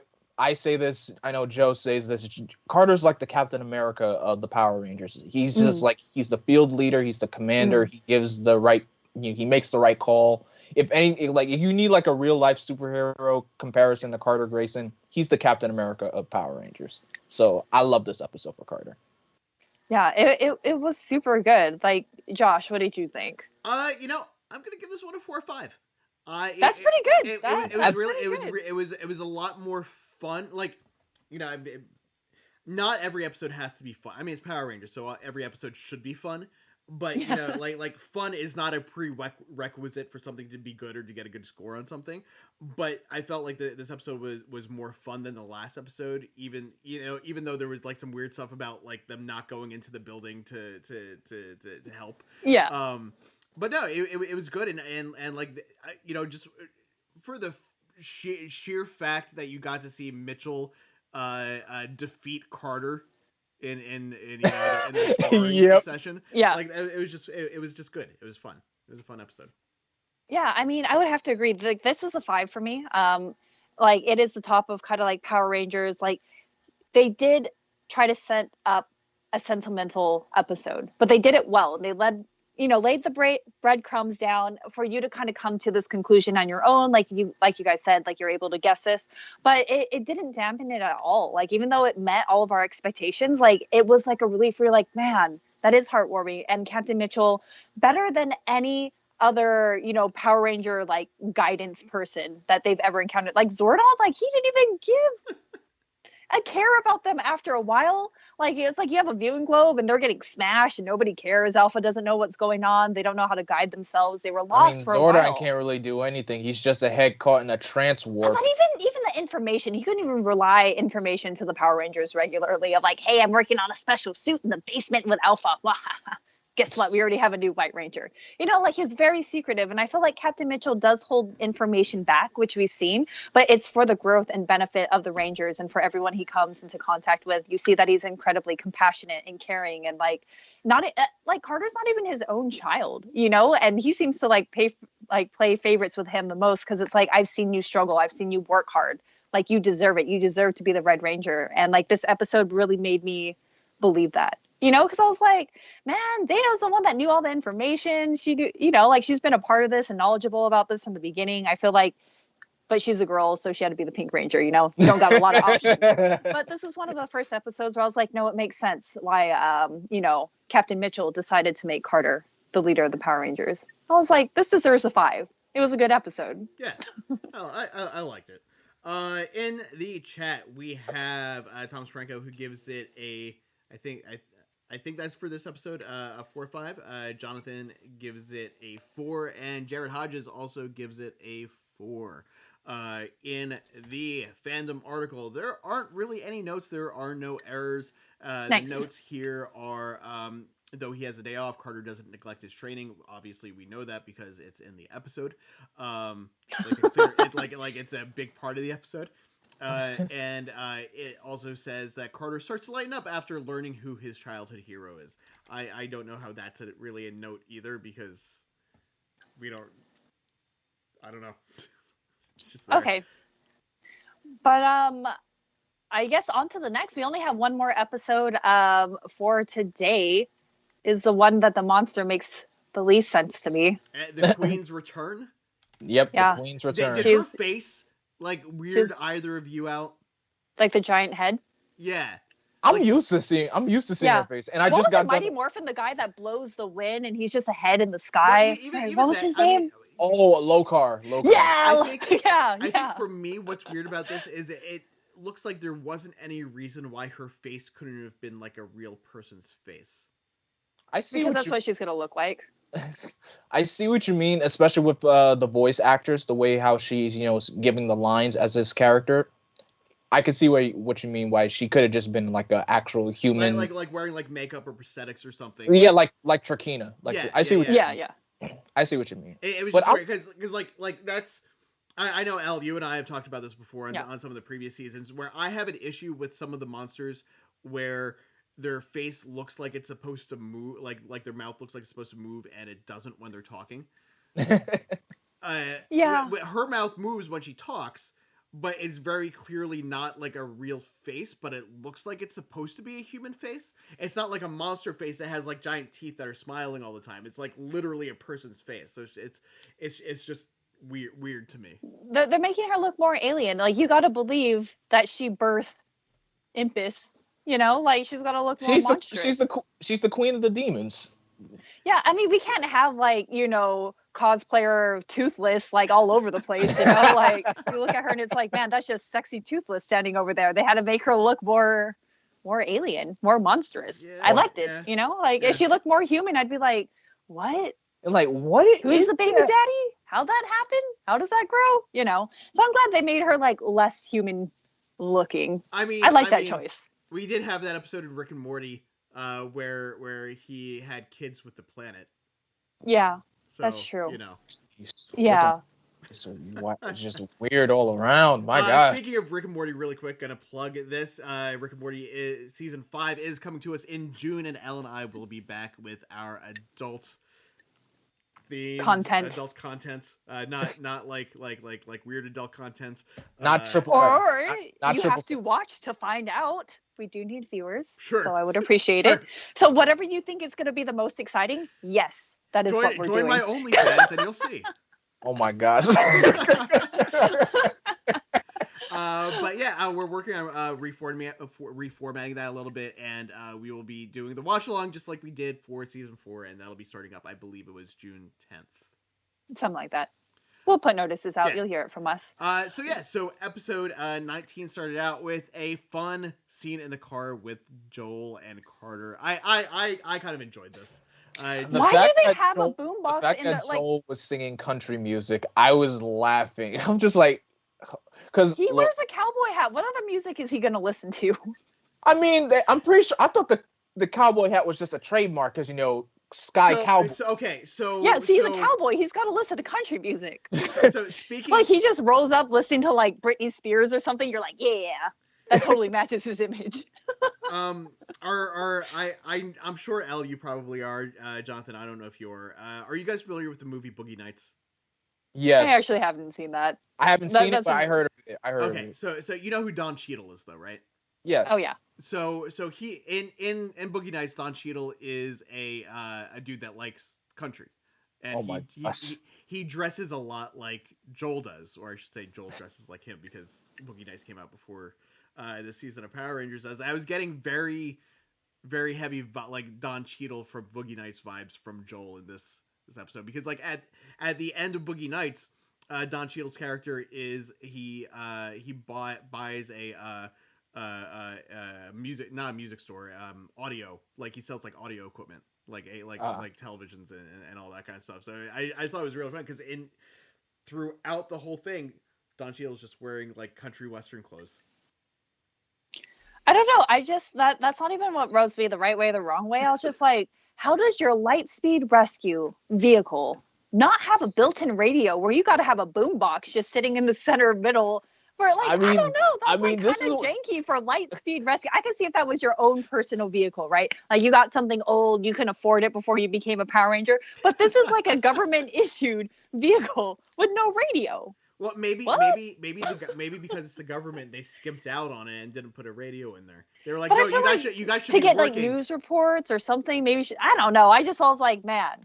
say this, I know Joe says this, Carter's like the Captain America of the Power Rangers. He's just like, he's the field leader, he's the commander, he gives the right he makes the right call. If you need like a real life superhero comparison to Carter Grayson, he's the Captain America of Power Rangers. So I love this episode for Carter. Yeah, it was super good. Like, Josh, what did you think? I'm gonna give this one a 4 or 5. That's pretty good. It was a lot more fun. Like, not every episode has to be fun. I mean, it's Power Rangers, so every episode should be fun. But like fun is not a prerequisite for something to be good or to get a good score on something. But I felt like this episode was more fun than the last episode. Even though there was like some weird stuff about like them not going into the building to help. Yeah. But no, it was good and like just for the sheer fact that you got to see Mitchell defeat Carter in the sparring session. Yeah. Like it was just good. It was fun. It was a fun episode. Yeah, I mean, I would have to agree. Like, this is a 5 for me. Like, it is the top of kind of like Power Rangers. Like, they did try to set up a sentimental episode, but they did it well. They laid the breadcrumbs down for you to kind of come to this conclusion on your own. Like you guys said, like, you're able to guess this, but it didn't dampen it at all. Like, even though it met all of our expectations, like, it was like a relief. You're like, man, that is heartwarming. And Captain Mitchell, better than any other, Power Ranger, like, guidance person that they've ever encountered. Like, Zordon, like, he didn't even give a care about them after a while. Like, it's like you have a viewing globe and they're getting smashed and nobody cares. Alpha doesn't know what's going on. They don't know how to guide themselves. They were lost for a while. Zordon can't really do anything. He's just a head caught in a trance warp. But even the information, he couldn't even relay information to the Power Rangers regularly of like, hey, I'm working on a special suit in the basement with Alpha. Guess what? We already have a new White Ranger. Like, he's very secretive. And I feel like Captain Mitchell does hold information back, which we've seen, but it's for the growth and benefit of the Rangers and for everyone he comes into contact with. You see that he's incredibly compassionate and caring, and like, not like, Carter's not even his own child, and he seems to play favorites with him the most, because it's like, I've seen you struggle. I've seen you work hard. Like, you deserve it. You deserve to be the Red Ranger. And like, this episode really made me believe that. Because I was like, man, Dana's the one that knew all the information. She knew, like, she's been a part of this and knowledgeable about this from the beginning. I feel like, but she's a girl, so she had to be the Pink Ranger, You don't got a lot of options. But this is one of the first episodes where I was like, no, it makes sense why, Captain Mitchell decided to make Carter the leader of the Power Rangers. I was like, this deserves a 5. It was a good episode. Yeah, I liked it. In the chat, we have Thomas Franco, who gives it a, I think that's for this episode, a 4 or 5. Jonathan gives it a 4, and Jared Hodges also gives it a 4. In the fandom article, there aren't really any notes. There are no errors. Nice. The notes here are, though he has a day off, Carter doesn't neglect his training. Obviously, we know that because it's in the episode. It's a big part of the episode. And it also says that Carter starts to lighten up after learning who his childhood hero is. I don't know how that's really a note either, because I don't know. It's just there. Okay. But I guess on to the next. We only have one more episode for today. Is the one that the monster makes the least sense to me. The Queen's Return? Yep, yeah. The Queen's Return. Did her face weird either of you out? Like the giant head? Yeah. I'm used to seeing her face, and I what just was got it, Mighty Morphin, the guy that blows the wind, and he's just a head in the sky. Even what was his name? Lokar. Yeah, I think for me, what's weird about this is it looks like there wasn't any reason why her face couldn't have been like a real person's face. Because that's what she's gonna look like. I see what you mean, especially with the voice actress, the way how she's giving the lines as this character. I can see what you mean. Why she could have just been like an actual human, like wearing like makeup or prosthetics or something. Yeah, like Trakina. I see what you mean. It was just weird because like that's. I know, Al, you and I have talked about this before on some of the previous seasons, where I have an issue with some of the monsters where their face looks like it's supposed to move, like their mouth looks like it's supposed to move, and it doesn't when they're talking. Her mouth moves when she talks, but it's very clearly not like a real face, but it looks like it's supposed to be a human face. It's not like a monster face that has like giant teeth that are smiling all the time. It's like literally a person's face. So it's just weird to me. They're making her look more alien. Like, you got to believe that she birthed Impus. You know, like, she's got to look more monstrous. She's the queen of the demons. Yeah, I mean, we can't have, like, you know, cosplayer Toothless, like, all over the place, you know? Like, you look at her and it's like, man, that's just sexy Toothless standing over there. They had to make her look more alien, more monstrous. Yeah, I liked it, you know? Like, if she looked more human, I'd be like, what? And like, what? Who's the baby daddy? How'd that happen? How does that grow? You know? So I'm glad they made her, like, less human looking. I like that choice. We did have that episode in Rick and Morty where he had kids with the planet. Yeah, so, that's true. You know. Yeah. It's just weird all around. My God. Speaking of Rick and Morty, really quick, gonna plug this. Rick and Morty season 5 is coming to us in June, and Elle and I will be back with our adult content, adult content, not like weird adult content. Not triple. Or not you triple have to watch to find out. We do need viewers, sure. So I would appreciate it. So whatever you think is going to be the most exciting, yes, that is what we're doing. Join my OnlyFans and you'll see. Oh my gosh. But yeah, we're working on reformatting that a little bit, and we will be doing the watch along just like we did for season 4, and that'll be starting up. I believe it was June 10th, something like that. We'll put notices out. Yeah. You'll hear it from us. So episode 19 started out with a fun scene in the car with Joel and Carter. I kind of enjoyed this. Why do they have a boombox in the like? Joel was singing country music. I was laughing. I'm just like, because he wears a cowboy hat. What other music is he going to listen to? I mean, I'm pretty sure. I thought the cowboy hat was just a trademark, because Cowboy. He's a cowboy. He's got to listen to country music. So speaking, like, he just rolls up listening to like Britney Spears or something. You're like, yeah, that totally matches his image. I'm sure Elle, you probably are. Jonathan, I don't know if you're. Are you guys familiar with the movie Boogie Nights? Yes. I actually haven't seen that. I haven't seen it, but I heard of it. Okay, so you know who Don Cheadle is, though, right? Yes. Oh yeah. So he in Boogie Nights, Don Cheadle is a dude that likes country, and he dresses a lot like Joel does, or I should say Joel dresses like him, because Boogie Nights came out before the season of Power Rangers does. I was getting very, very heavy like Don Cheadle from Boogie Nights vibes from Joel in this episode, because like at the end of Boogie Nights, Don Cheadle's character is he buys a music, not a music store, audio, like he sells like audio equipment, like televisions and all that kind of stuff. So I thought it was really fun, because throughout the whole thing, Don Cheadle's just wearing like country western clothes. I don't know. I just that's not even what rubs me the right way or the wrong way. I was just like, how does your Lightspeed Rescue vehicle not have a built-in radio where you got to have a boombox just sitting in the center middle? For like, I don't know. That's kind of janky for Lightspeed Rescue. I can see if that was your own personal vehicle, right? Like, you got something old, you can afford it before you became a Power Ranger. But this is like a government-issued vehicle with no radio. Well, maybe because it's the government, they skimped out on it and didn't put a radio in there. They were like, no, you guys should to be get working. Like news reports or something. Maybe I don't know. I was like, man,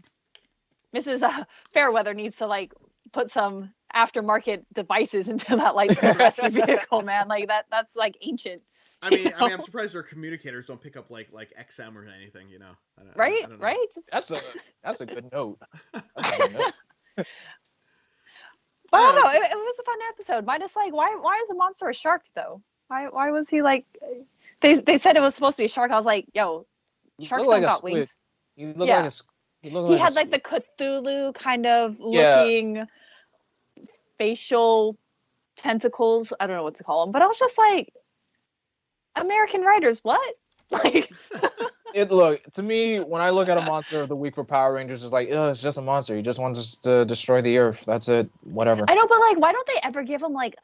Mrs. Fairweather needs to like put some aftermarket devices into that Lightspeed Rescue vehicle, man. Like that's like ancient. I mean, I'm surprised their communicators don't pick up like XM or anything, Right, I don't know. Right. That's a good note. But I don't know. It was a fun episode. Minus, like, why is the monster a shark though? Why was he like? They said it was supposed to be a shark. I was like, yo, sharks don't got wings. You look like a. He had like the Cthulhu kind of looking facial tentacles. I don't know what to call them, but I was just like, American writers, what? Like. Look, to me, when I look at a monster of the week for Power Rangers, it's like, it's just a monster. He just wants to destroy the Earth. That's it. Whatever. I know, but like, why don't they ever give them like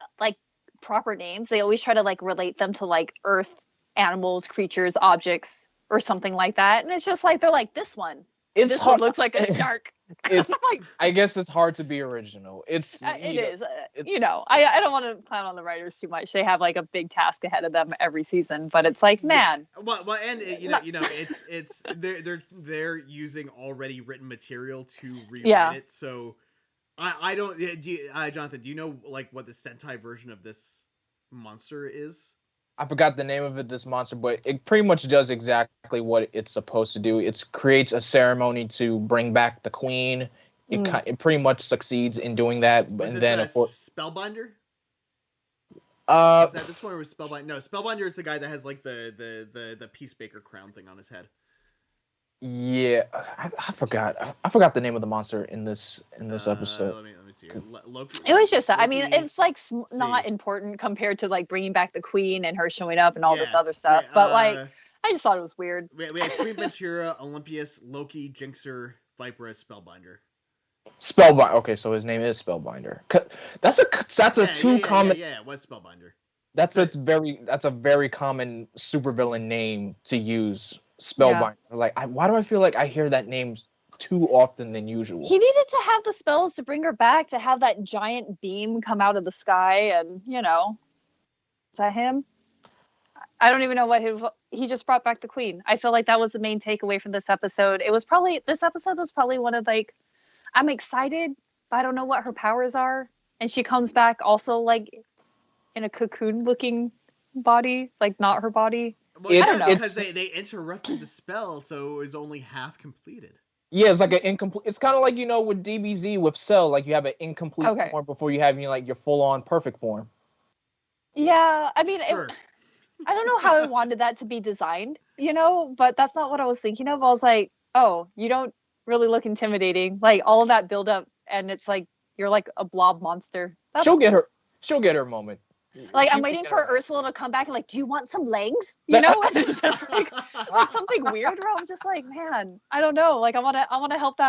proper names? They always try to like relate them to like Earth animals, creatures, objects, or something like that. And it's just like, they're like, this one. This one looks like a shark. It's like, I guess it's hard to be original. It is. I don't want to clown on the writers too much. They have like a big task ahead of them every season, but it's like, man. Well, and it's they're using already written material to rewrite it. So I don't. Jonathan, do you know like what the Sentai version of this monster is? I forgot the name of this monster, but it pretty much does exactly what it's supposed to do. It creates a ceremony to bring back the queen. It pretty much succeeds in doing that. Was and then Spellbinder? Is that this one was Spellbinder? No, Spellbinder is the guy that has like the peacemaker crown thing on his head. Yeah, I forgot. I forgot the name of the monster in this episode. Let me see here. Loki, it was just I mean, it's like not important compared to like bringing back the queen and her showing up and all this other stuff. But like, I just thought it was weird. We had Queen Ventura, Olympius, Loki, Jinxer, Vipera, Spellbinder. Spellbinder. Okay, so his name is Spellbinder. That's a too common. Yeah, it was Spellbinder. That's a very common supervillain name to use. Spellbinder. Yeah. Like, why do I feel like I hear that name too often than usual? He needed to have the spells to bring her back, to have that giant beam come out of the sky, and is that him? I don't even know what he just brought back the queen. I feel like that was the main takeaway from this episode. This episode was probably one of like, I'm excited, but I don't know what her powers are, and she comes back also like in a cocoon-looking body, like not her body. Well, I don't know, because they interrupted the spell, so it was only half completed. Yeah, it's like an incomplete. It's kind of like with DBZ with Cell, like you have an incomplete form before you have your full-on perfect form. Yeah, I mean, sure. I don't know how I wanted that to be designed, but that's not what I was thinking of. I was like, oh, you don't really look intimidating. Like all of that build-up, and it's like you're like a blob monster. She'll get her moment. Like I'm waiting for Ursula to come back and like, do you want some legs? And it's just like something weird where I'm just like, man, I don't know. Like I wanna help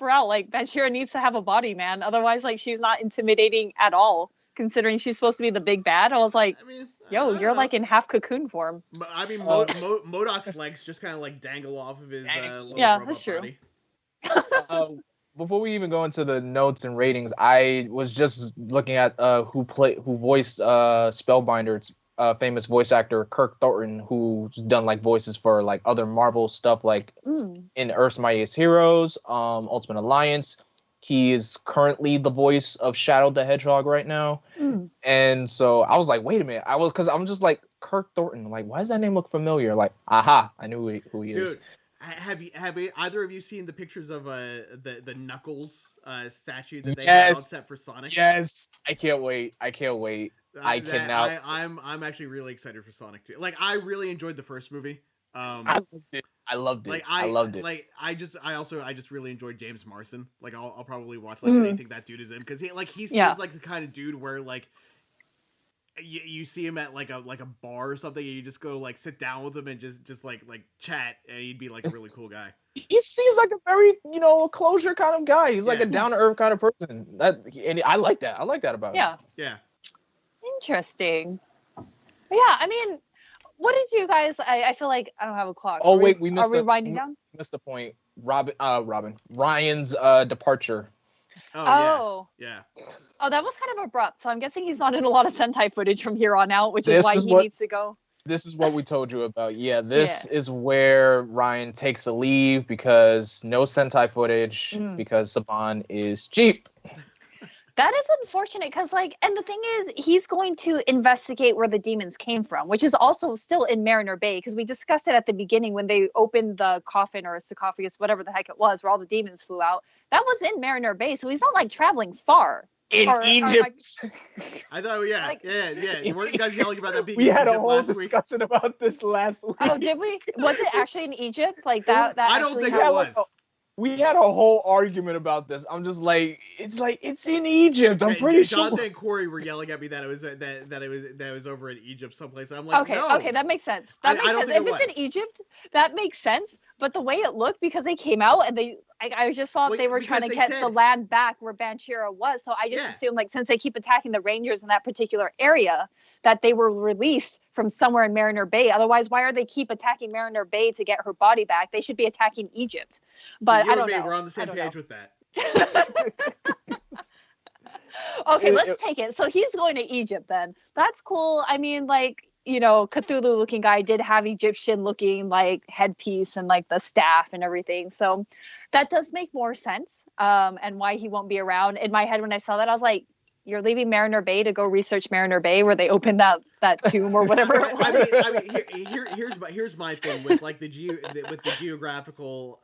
her out. Like Ventura needs to have a body, man. Otherwise, like she's not intimidating at all, considering she's supposed to be the big bad. I was like, you're like in half cocoon form. I mean, MODOK's legs just kind of like dangle off of his little that's true. body. Before we even go into the notes and ratings, I was just looking at who voiced Spellbinder's famous voice actor Kirk Thornton, who's done like voices for like other Marvel stuff, like in Earth's Mightiest Heroes, Ultimate Alliance. He is currently the voice of Shadow the Hedgehog right now, and so I was like, wait a minute, because I'm just like Kirk Thornton, like why does that name look familiar? Like, aha, I knew who he is. Have either of you seen the pictures of the Knuckles statue that they have on set for Sonic? Yes, I can't wait. I cannot. I'm actually really excited for Sonic 2. Like I really enjoyed the first movie. I loved it. I loved it. Like I just really enjoyed James Marsden. Like I'll probably watch like anything that dude is in, because he seems like the kind of dude where like you see him at like a bar or something, and you just go like sit down with him and just like chat, and he'd be like a really cool guy. He seems like a very closure kind of guy. He's like a down to earth kind of person. And I like that. I like that about him. Yeah. Interesting. Yeah, I mean, what did you guys? I feel like I don't have a clock. Oh wait, we missed. Are we winding down? Missed the point. Ryan's departure. Oh. Yeah. Oh, that was kind of abrupt. So I'm guessing he's not in a lot of Sentai footage from here on out, which is why he needs to go. This is what we told you about. Yeah, this is where Ryan takes a leave because no Sentai footage because Saban is cheap. That is unfortunate because, and the thing is, he's going to investigate where the demons came from, which is also still in Mariner Bay, because we discussed it at the beginning when they opened the coffin or sarcophagus, whatever the heck it was, where all the demons flew out. That was in Mariner Bay, so he's not traveling far. In Egypt. I thought, yeah. Weren't you guys yelling about that being we in had Egypt a whole discussion about this last week. Oh, did we? Was it actually in Egypt? Like that I don't think it was. We had a whole argument about this. I'm just like, it's in Egypt. I'm pretty sure. Jonathan and Corey were yelling at me that it was that it was over in Egypt someplace. I'm like, no. Okay, that makes sense. That makes sense. If it's in Egypt, that makes sense. But the way it looked, because they came out and they I just thought they were trying to get the land back where Banchira was. So I just assumed, like, since they keep attacking the Rangers in that particular area, that they were released from somewhere in Mariner Bay. Otherwise, why are they keep attacking Mariner Bay to get her body back? They should be attacking Egypt. But so I don't know. We're on the same page with that. Okay, let's take it. So he's going to Egypt then. That's cool. I mean, like, Cthulhu looking guy did have Egyptian looking like headpiece and like the staff and everything. So that does make more sense. And why he won't be around. In my head when I saw that, I was like, you're leaving Mariner Bay to go research Mariner Bay where they opened that tomb or whatever. Here's my thing with like the geographical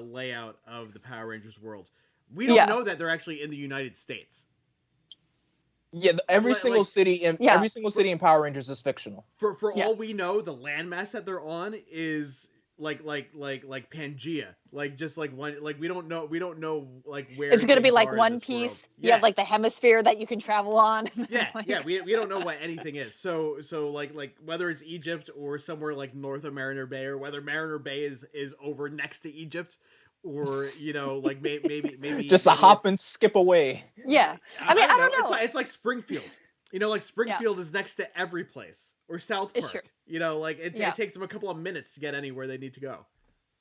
layout of the Power Rangers world. We don't know that they're actually in the United States. Yeah, every single city in Power Rangers is fictional. For all we know, the landmass that they're on is like Pangea, like just like one, like we don't know like where it's gonna be like one piece. You have like the hemisphere that you can travel on. We don't know what anything is. So like whether it's Egypt or somewhere like north of Mariner Bay, or whether Mariner Bay is over next to Egypt, or like maybe just a hop and skip away. Yeah, I mean I don't know. It's like Springfield. Like Springfield is next to every place, or South Park. Like it takes them a couple of minutes to get anywhere they need to go.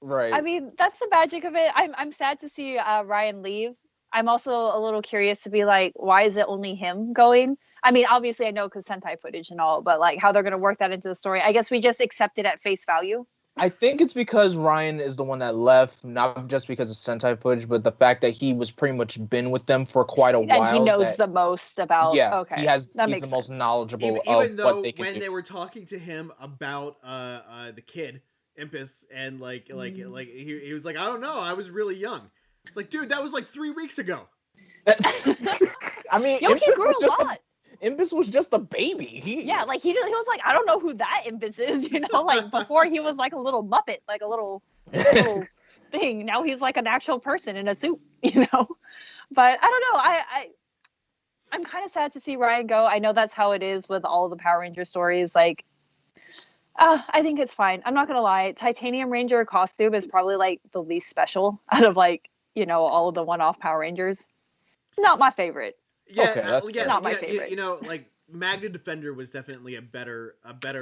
Right. I mean, that's the magic of it. I'm sad to see Ryan leave. I'm also a little curious to be like, why is it only him going? I mean, obviously I know because Sentai footage and all, but like how they're going to work that into the story. I guess we just accept it at face value. I think it's because Ryan is the one that left, not just because of Sentai footage, but the fact that he was pretty much been with them for quite a while. And he knows the most about. Yeah, okay, he's the most knowledgeable even of though what they can when do. they were talking to him about the kid Impus, and like he was like, I don't know, I was really young. It's like, dude, that was like 3 weeks ago. I mean, he grew a lot. Impus was just a baby. He was like, I don't know who that Impus is, like before he was like a little Muppet, like a little thing. Now he's like an actual person in a suit, But I don't know. I'm kind of sad to see Ryan go. I know that's how it is with all the Power Ranger stories. Like, I think it's fine. I'm not gonna lie. Titanium Ranger costume is probably like the least special out of like, all of the one-off Power Rangers. Not my favorite. Yeah, not my favorite. Like Magna Defender was definitely a better.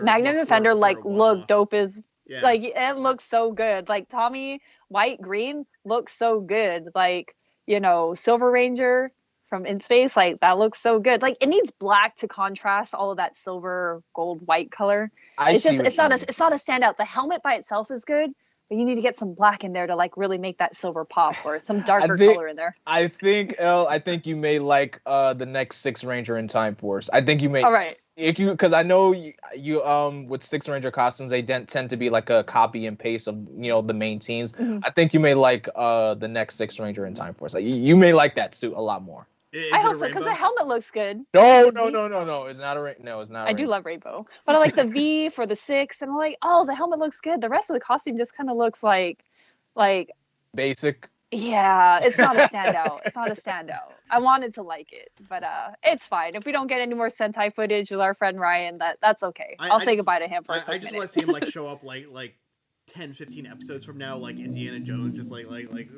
Magna Defender looked dope as like it looks so good. Like Tommy White Green looks so good. Like Silver Ranger from In Space, like that looks so good. Like it needs black to contrast all of that silver, gold, white color. It's not a standout. The helmet by itself is good. But you need to get some black in there to like really make that silver pop, or some darker color in there. I think you may like the next Six Ranger in Time Force. I think you may. All right. Because I know you with Six Ranger costumes, they tend to be like a copy and paste of the main teams. Mm-hmm. I think you may like the next Six Ranger in Time Force. Like you may like that suit a lot more. I hope so, because the helmet looks good. No. It's not a no. It's not. I do love rainbow, but I like the V for the 6, and I'm like, oh, the helmet looks good. The rest of the costume just kind of looks like basic. Yeah, it's not a standout. I wanted to like it, but it's fine. If we don't get any more Sentai footage with our friend Ryan, that's okay. I'll say goodbye to him for a quick minute. I just want to see him like show up like 10, 15 episodes from now, like Indiana Jones, just like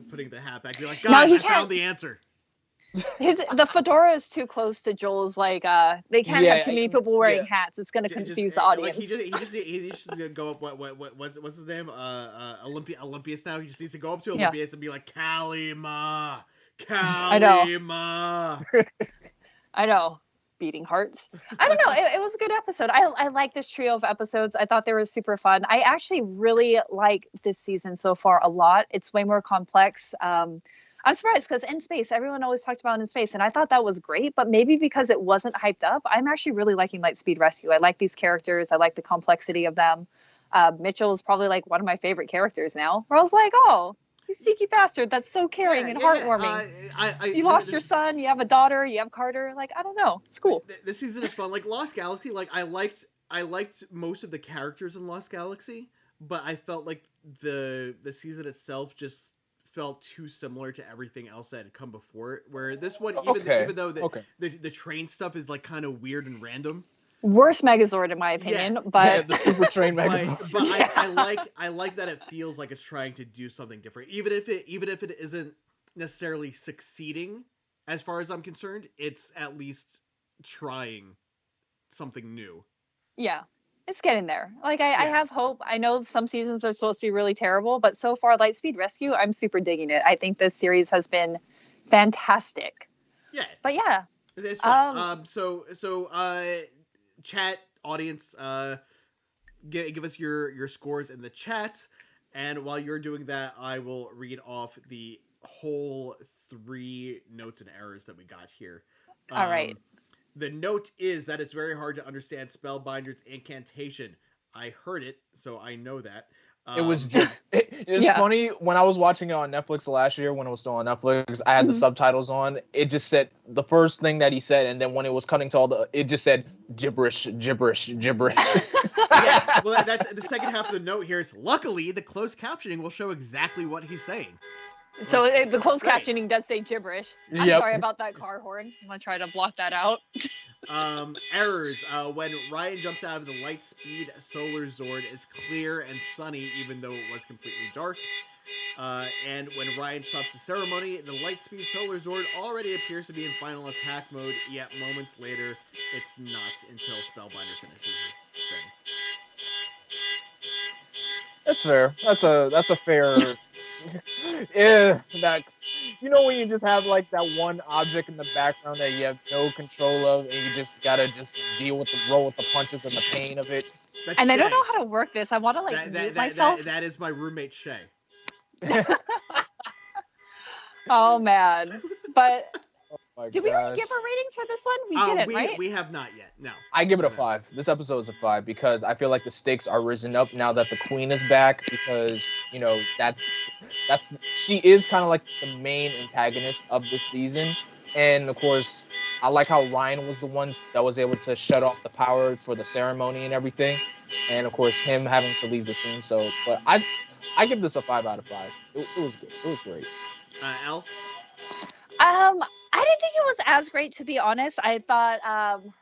putting the hat back. Be like, guys, I found the answer. The fedora is too close to Joel's. Like they can't have too many people wearing hats. It's gonna confuse the audience. Like he just needs to go up. What's his name? Olympius now. He just needs to go up to Olympius and be like, Kalima. I know. Beating hearts. I don't know. It was a good episode. I like this trio of episodes. I thought they were super fun. I actually really like this season so far a lot. It's way more complex. I'm surprised because In Space, everyone always talked about In Space, and I thought that was great, but maybe because it wasn't hyped up, I'm actually really liking Lightspeed Rescue. I like these characters. I like the complexity of them. Mitchell is probably like one of my favorite characters now, where I was like, oh, he's a sneaky bastard. That's so caring and heartwarming. You lost your son, you have a daughter, you have Carter. Like, I don't know. It's cool. This season is fun. Like Lost Galaxy, like I liked most of the characters in Lost Galaxy, but I felt like the season itself just felt too similar to everything else that had come before it. Where this one, even though the train stuff is like kind of weird and random, Worst Megazord in my opinion, but the super trained Megazord. But I like that it feels like it's trying to do something different, even if it isn't necessarily succeeding. As far as I'm concerned, it's at least trying something new. Yeah, it's getting there. Like I have hope. I know some seasons are supposed to be really terrible, but so far, Lightspeed Rescue, I'm super digging it. I think this series has been fantastic. Yeah, but yeah, it's fun. Chat audience, give us your scores in the chat, and while you're doing that, I will read off the whole 3 notes and errors that we got here. All right. The note is that it's very hard to understand Spellbinder's incantation. I heard it, so I know that. It was it's funny when I was watching it on Netflix last year when it was still on Netflix. I had the subtitles on. It just said the first thing that he said, and then when it was cutting to all it just said gibberish. Yeah, well, that's the second half of the note here. Is luckily the closed captioning will show exactly what he's saying. So the closed captioning does say gibberish. I'm sorry about that car horn. I'm gonna try to block that out. Errors. When Ryan jumps out of the Lightspeed Solar Zord, it's clear and sunny, even though it was completely dark. And when Ryan stops the ceremony, the Lightspeed Solar Zord already appears to be in final attack mode, yet moments later, it's not until Spellbinder finishes his thing. That's fair. That's a fair. Yeah, that when you just have like that one object in the background that you have no control of, and you just gotta roll with the punches and the pain of it. That's and Shay. I don't know how to work this. I want to mute myself. That is my roommate Shay. Oh man, but. Oh did we already give our ratings for this one? We didn't, right? We have not yet. No. I give it a 5. This episode is a 5 because I feel like the stakes are risen up now that the queen is back, because that's she is kind of like the main antagonist of this season. And of course, I like how Ryan was the one that was able to shut off the power for the ceremony and everything, and of course him having to leave the scene. So, but I give this a 5 out of 5. It was good. It was great. Elle? I didn't think it was as great, to be honest. I thought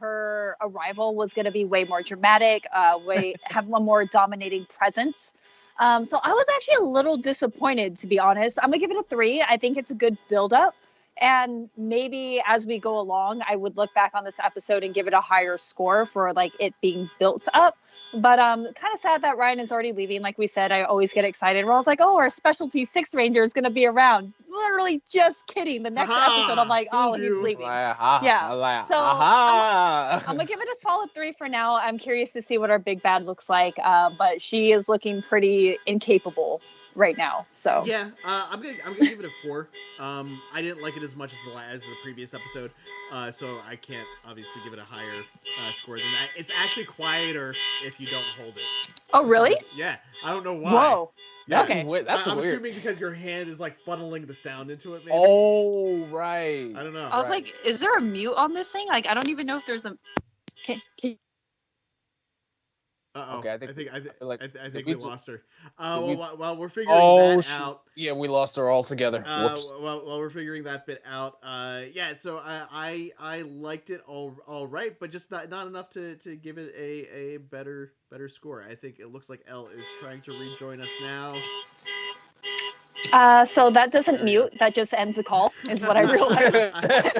her arrival was going to be way more dramatic, have a more dominating presence. So I was actually a little disappointed, to be honest. I'm going to give it a 3. I think it's a good build-up. And maybe as we go along, I would look back on this episode and give it a higher score for like it being built up. But kind of sad that Ryan is already leaving. Like we said, I always get excited. Where I was like, oh, our specialty 6 Ranger is going to be around. Literally just kidding. The next episode, I'm like, oh, he's leaving. Yeah. So I'm going to give it a solid 3 for now. I'm curious to see what our big bad looks like. But she is looking pretty incapable right now. So yeah, I'm gonna give it a 4. I didn't like it as much as the previous episode, so I can't obviously give it a higher score than that. It's actually quieter if you don't hold it. Oh really? Yeah, I don't know why. Whoa. Yeah. Okay. I'm assuming because your hand is like funneling the sound into it. Maybe. Oh right. I don't know. I was like, is there a mute on this thing? Like, I don't even know if there's a. Can... Uh-oh. Okay, I think we lost her. While we're figuring that out. Yeah, we lost her altogether. While we're figuring that bit out. So I liked it all right, but just not enough to give it a better score. I think it looks like Elle is trying to rejoin us now. So that doesn't mute. That just ends the call, is what I realized.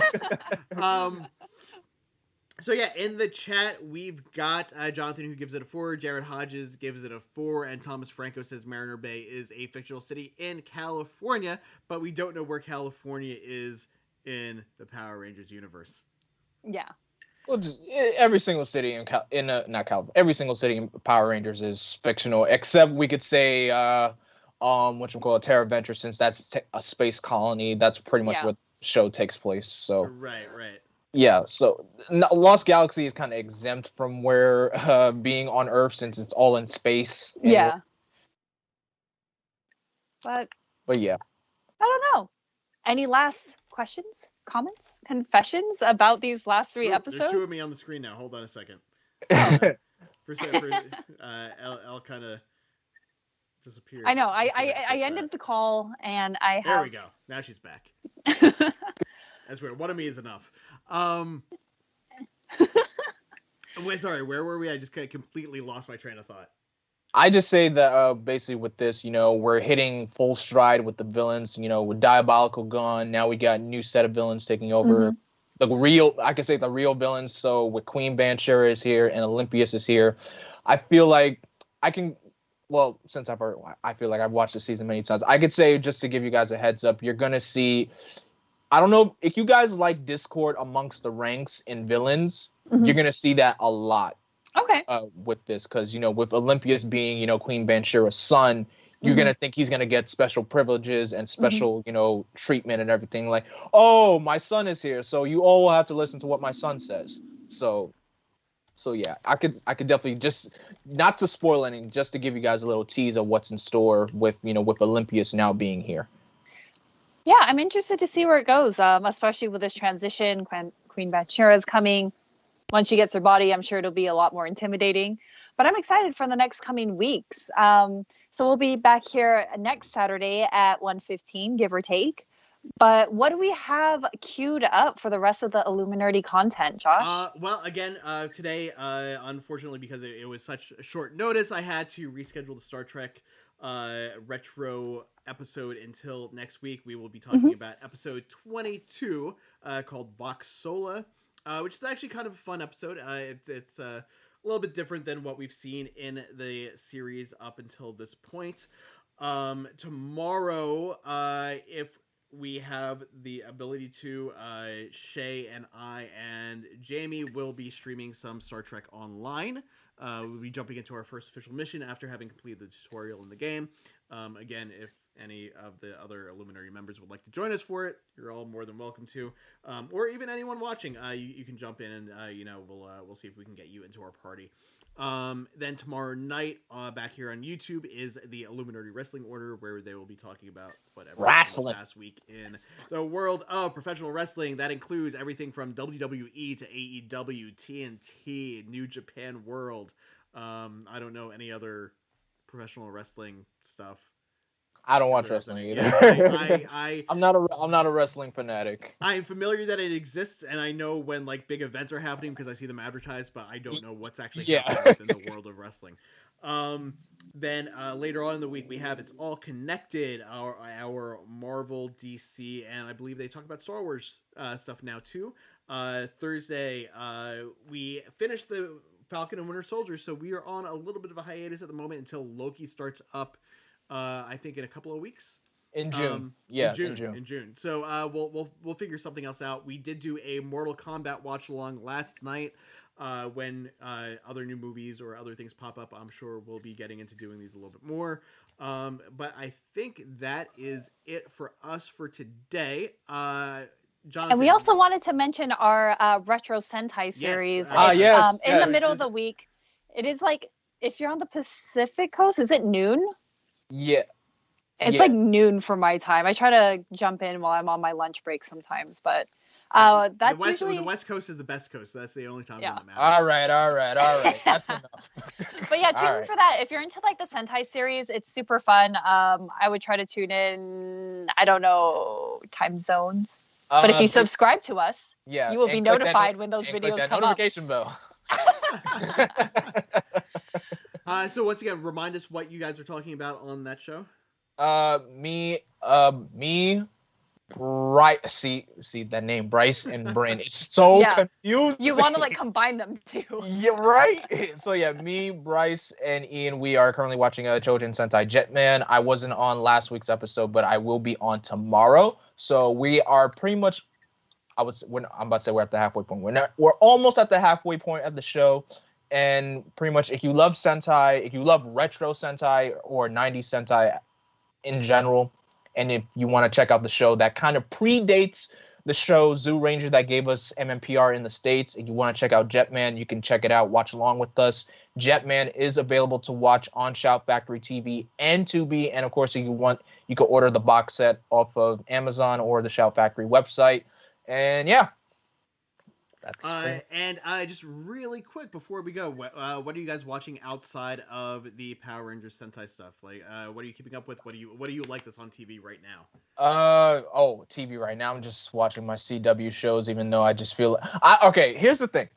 So yeah, in the chat, we've got Jonathan, who gives it a 4, Jared Hodges gives it a 4, and Thomas Franco says Mariner Bay is a fictional city in California, but we don't know where California is in the Power Rangers universe. Yeah. Well, just every single city every single city in Power Rangers is fictional, except we could say what you call a Terra Venture, since that's a space colony. That's pretty much what the show takes place. So right. Yeah, so Lost Galaxy is kind of exempt from where being on Earth, since it's all in space. Yeah. But yeah. I don't know. Any last questions, comments, confessions about these last 3 episodes? They're showing me on the screen now. Hold on a second. Elle kind of disappeared. I know. I ended the call and I have. There we go. Now she's back. That's weird. One of me is enough. Wait, sorry, where were we? I just completely lost my train of thought. I just say that basically with this, we're hitting full stride with the villains. With Diabolical gone, now we got a new set of villains taking over. I can say the real villains. So with Queen Banshira is here and Olympius is here, I feel like I can. Well, since I feel like I've watched the season many times, I could say, just to give you guys a heads up, you're gonna see. I don't know if you guys like discord amongst the ranks in villains. You're gonna see that a lot. Okay. With this, because with Olympius being Queen Banshira's son, you're gonna think he's gonna get special privileges and special treatment and everything. Like, oh, my son is here, so you all will have to listen to what my son says. So yeah, I could definitely, just not to spoil anything, just to give you guys a little tease of what's in store with with Olympius now being here. Yeah, I'm interested to see where it goes, especially with this transition. Queen Banshira is coming. Once she gets her body, I'm sure it'll be a lot more intimidating. But I'm excited for the next coming weeks. So we'll be back here next Saturday at 1:15, give or take. But what do we have queued up for the rest of the Illuminerdi content, Josh? Well, again, today, unfortunately, because it was such a short notice, I had to reschedule the Star Trek retro episode until next week. We will be talking about episode 22, called Vox Sola, which is actually kind of a fun episode. It's a little bit different than what we've seen in the series up until this point. Tomorrow, if we have the ability to, Shay and I and Jamie will be streaming some Star Trek Online. We'll be jumping into our first official mission after having completed the tutorial in the game. Again, if any of the other Illuminati members would like to join us for it, you're all more than welcome to. Or even anyone watching, you can jump in and we'll see if we can get you into our party. Then tomorrow night, back here on YouTube, is the Illuminati Wrestling Order, where they will be talking about whatever happened this past week in the world of professional wrestling. That includes everything from WWE to AEW, TNT, New Japan World. I don't know any other professional wrestling stuff. I don't watch wrestling either. Yeah, I'm not a wrestling fanatic. I'm familiar that it exists, and I know when big events are happening because I see them advertised, but I don't know what's actually happening within the world of wrestling. Then later on in the week, we have It's All Connected, our Marvel, DC, and I believe they talk about Star Wars stuff now too. Thursday, we finished the Falcon and Winter Soldier, so we are on a little bit of a hiatus at the moment until Loki starts up. I think in a couple of weeks. In June. In June. So we'll figure something else out. We did do a Mortal Kombat watch along last night. When other new movies or other things pop up, I'm sure we'll be getting into doing these a little bit more. But I think that is it for us for today. Jonathan. And we also wanted to mention our Retro Sentai series. Yes. In the middle of the week. It is if you're on the Pacific Coast, is it noon? Yeah. It's noon for my time. I try to jump in while I'm on my lunch break sometimes, but that's usually... The West Coast is the best coast. So that's the only time that matters. All right. That's enough. But yeah, tune in for that. If you're into the Sentai series, it's super fun. I would try to tune in, I don't know, time zones. But if you subscribe to us, you will be notified when those videos click that come notification bell. So once again, remind us what you guys are talking about on that show. Bryce. See that name, Bryce and Brain. It's so confusing. You want to combine them too. Yeah, right. So yeah, me, Bryce, and Ian, we are currently watching Chojin Sentai Jetman. I wasn't on last week's episode, but I will be on tomorrow. So we are pretty much. I'm about to say we're at the halfway point. We're almost at the halfway point of the show. And pretty much, if you love Sentai, if you love retro Sentai or 90s Sentai in general, and if you want to check out the show that kind of predates the show Zoo Ranger that gave us MMPR in the States, and you want to check out Jetman, you can check it out, watch along with us. Jetman is available to watch on Shout Factory TV and Tubi, and of course, if you want, you can order the box set off of Amazon or the Shout Factory website. And yeah. And just really quick before we go, what are you guys watching outside of the Power Rangers Sentai stuff? What are you keeping up with? What do you like that's on TV right now? TV right now. I'm just watching my CW shows, even though I just feel. Okay, here's the thing.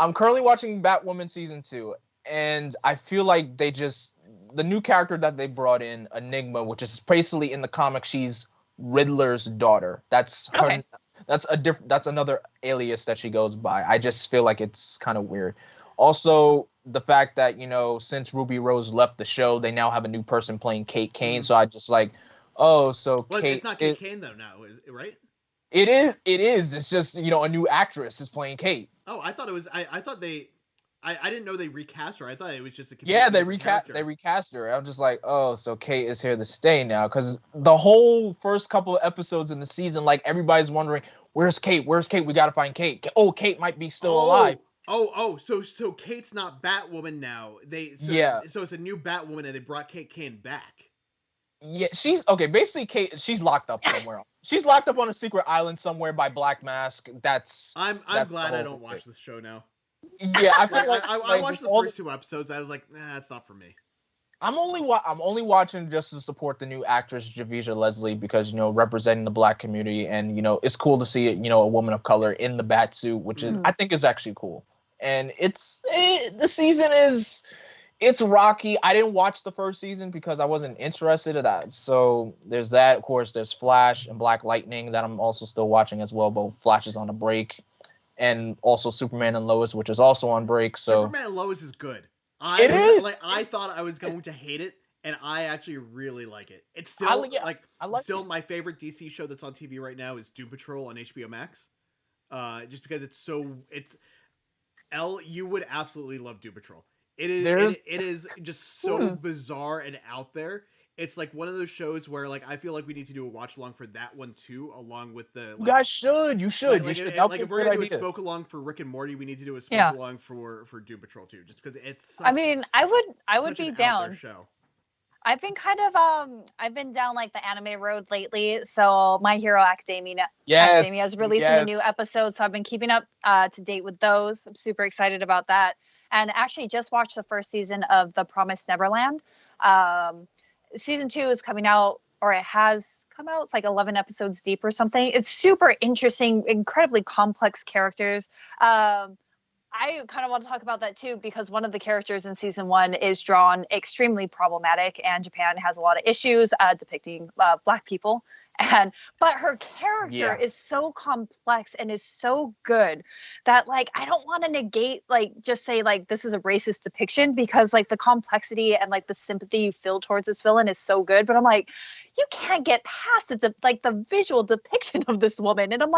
I'm currently watching Batwoman season 2, and I feel like the new character that they brought in, Enigma, which is basically in the comic, she's Riddler's daughter. That's her. Okay. That's another alias that she goes by. I just feel like it's kind of weird. Also, the fact that since Ruby Rose left the show, they now have a new person playing Kate Kane. So I just like, oh, so Well, Kate. it's not Kate Kane though now, is it, right? It is. It is. It's just a new actress is playing Kate. Oh, I thought it was. I thought they. I didn't know they recast her. I thought it was just a They recast her. I'm just like, oh, so Kate is here to stay now, because the whole first couple of episodes in the season, like everybody's wondering, where's Kate? Where's Kate? We gotta find Kate. Oh, Kate might be still alive. So Kate's not Batwoman now. So it's a new Batwoman, and they brought Kate Kane back. Yeah, she's okay. Basically, Kate, she's locked up somewhere. She's locked up on a secret island somewhere by Black Mask. I'm glad I don't watch this show now. Yeah, I feel like I watched the first 2 episodes. I was like, nah, that's not for me. I'm only watching just to support the new actress Javicia Leslie, because representing the Black community, and it's cool to see a woman of color in the bat suit, which is I think is actually cool. And the season it's rocky. I didn't watch the first season because I wasn't interested in that. So there's that. Of course, there's Flash and Black Lightning that I'm also still watching as well. Both Flash is on a break, and also Superman and Lois, which is also on break. So Superman and Lois is good. It is. I thought I was going to hate it, and I actually really like it. It's still still my favorite DC show that's on TV right now is Doom Patrol on HBO Max. Just because you would absolutely love Doom Patrol. It is just so bizarre and out there. It's like one of those shows where I feel like we need to do a watch along for that one too, along with the. You guys should. You should. If we're gonna do a spoke along for Rick and Morty, we need to do a spoke along for Doom Patrol too, just because it's. I would be down. Show. I've been I've been down the anime road lately. So My Hero Academia is releasing a new episode, so I've been keeping up to date with those. I'm super excited about that, and actually just watched the first season of The Promised Neverland. Season 2 is coming out, or it has come out. It's 11 episodes deep or something. It's super interesting, incredibly complex characters. I kind of want to talk about that too, because one of the characters in season 1 is drawn extremely problematic, and Japan has a lot of issues depicting Black people. But her character is so complex and is so good that I don't want to negate just say this is a racist depiction, because the complexity and the sympathy you feel towards this villain is so good. But I'm you can't get past it, the visual depiction of this woman, and I'm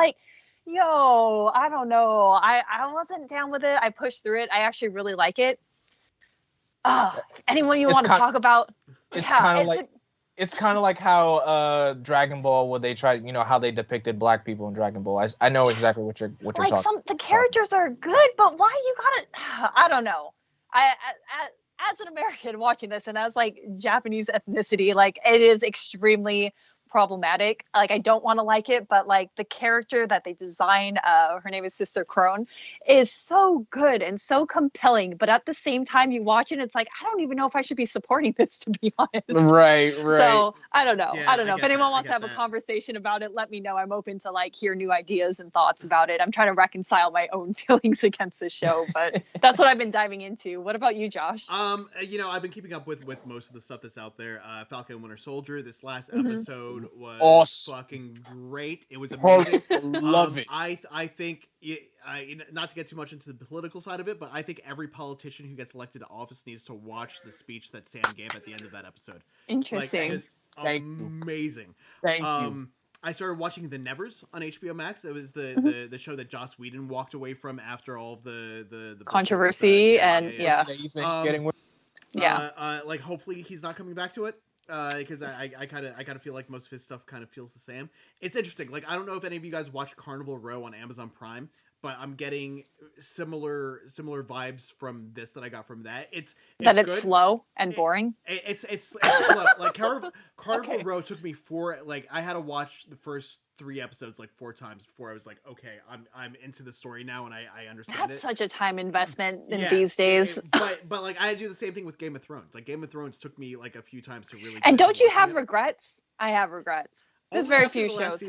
yo, I don't know. I wasn't down with it. I pushed through it. I actually really like it. Anyone you want to talk about? It's kind of like how Dragon Ball, where they tried, how they depicted Black people in Dragon Ball. I know exactly what you're talking about. The characters are good, but why you gotta? I don't know. As an American watching this, and as Japanese ethnicity, it is extremely problematic. I don't want to like it, but the character that they design, her name is Sister Crone, is so good and so compelling. But at the same time, you watch it, it's I don't even know if I should be supporting this, to be honest. Right. So I don't know. Yeah, I don't know. If anyone wants to have a conversation about it, let me know. I'm open to hear new ideas and thoughts about it. I'm trying to reconcile my own feelings against this show, but that's what I've been diving into. What about you, Josh? I've been keeping up with most of the stuff that's out there. Falcon and Winter Soldier. This last episode was fucking great. It was amazing. Love it. I think not to get too much into the political side of it, but I think every politician who gets elected to office needs to watch the speech that Sam gave at the end of that episode. Interesting. Just amazing. Thank you. I started watching The Nevers on HBO Max. It was the show that Joss Whedon walked away from after all of the controversy He's been getting with. Hopefully he's not coming back to it. Because I kind of feel like most of his stuff kind of feels the same. It's interesting. I don't know if any of you guys watch Carnival Row on Amazon Prime, but I'm getting similar vibes from this that I got from that. It's good. Slow and boring. It's slow. Carnival Row took me I had to watch the first 3 episodes 4 times before I was okay, I'm into the story now, and I understand it. That's such a time investment in these days. But I do the same thing with Game of Thrones. Game of Thrones took me a few times to really. And don't you have regrets? I have regrets. There's very few shows.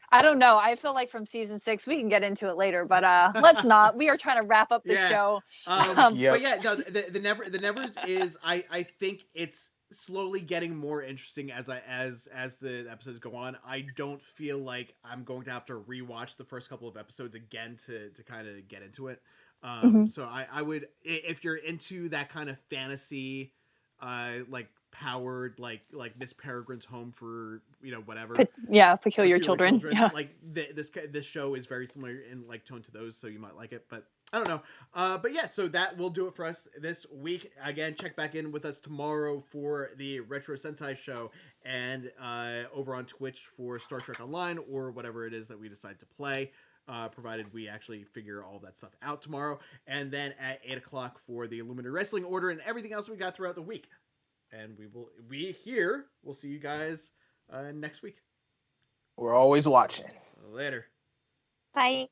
I don't know. I feel like from season 6, we can get into it later, but let's not. We are trying to wrap up the show. But yeah, no, the Nevers is I think it's slowly getting more interesting as the episodes go on. I don't feel like I'm going to have to rewatch the first couple of episodes again to kind of get into it. So I would, if you're into that kind of fantasy, like powered like Miss Peregrine's Home for whatever. Peculiar Children. Yeah. Like this show is very similar in like tone to those, so you might like it. But I don't know. But yeah, so that will do it for us this week. Again, check back in with us tomorrow for the Retro Sentai show, and over on Twitch for Star Trek Online or whatever it is that we decide to play. Provided we actually figure all of that stuff out tomorrow. And then at 8 o'clock for the Illuminerdi Wrestling Order and everything else we got throughout the week. And we'll see you guys next week. We're always watching. Later. Bye.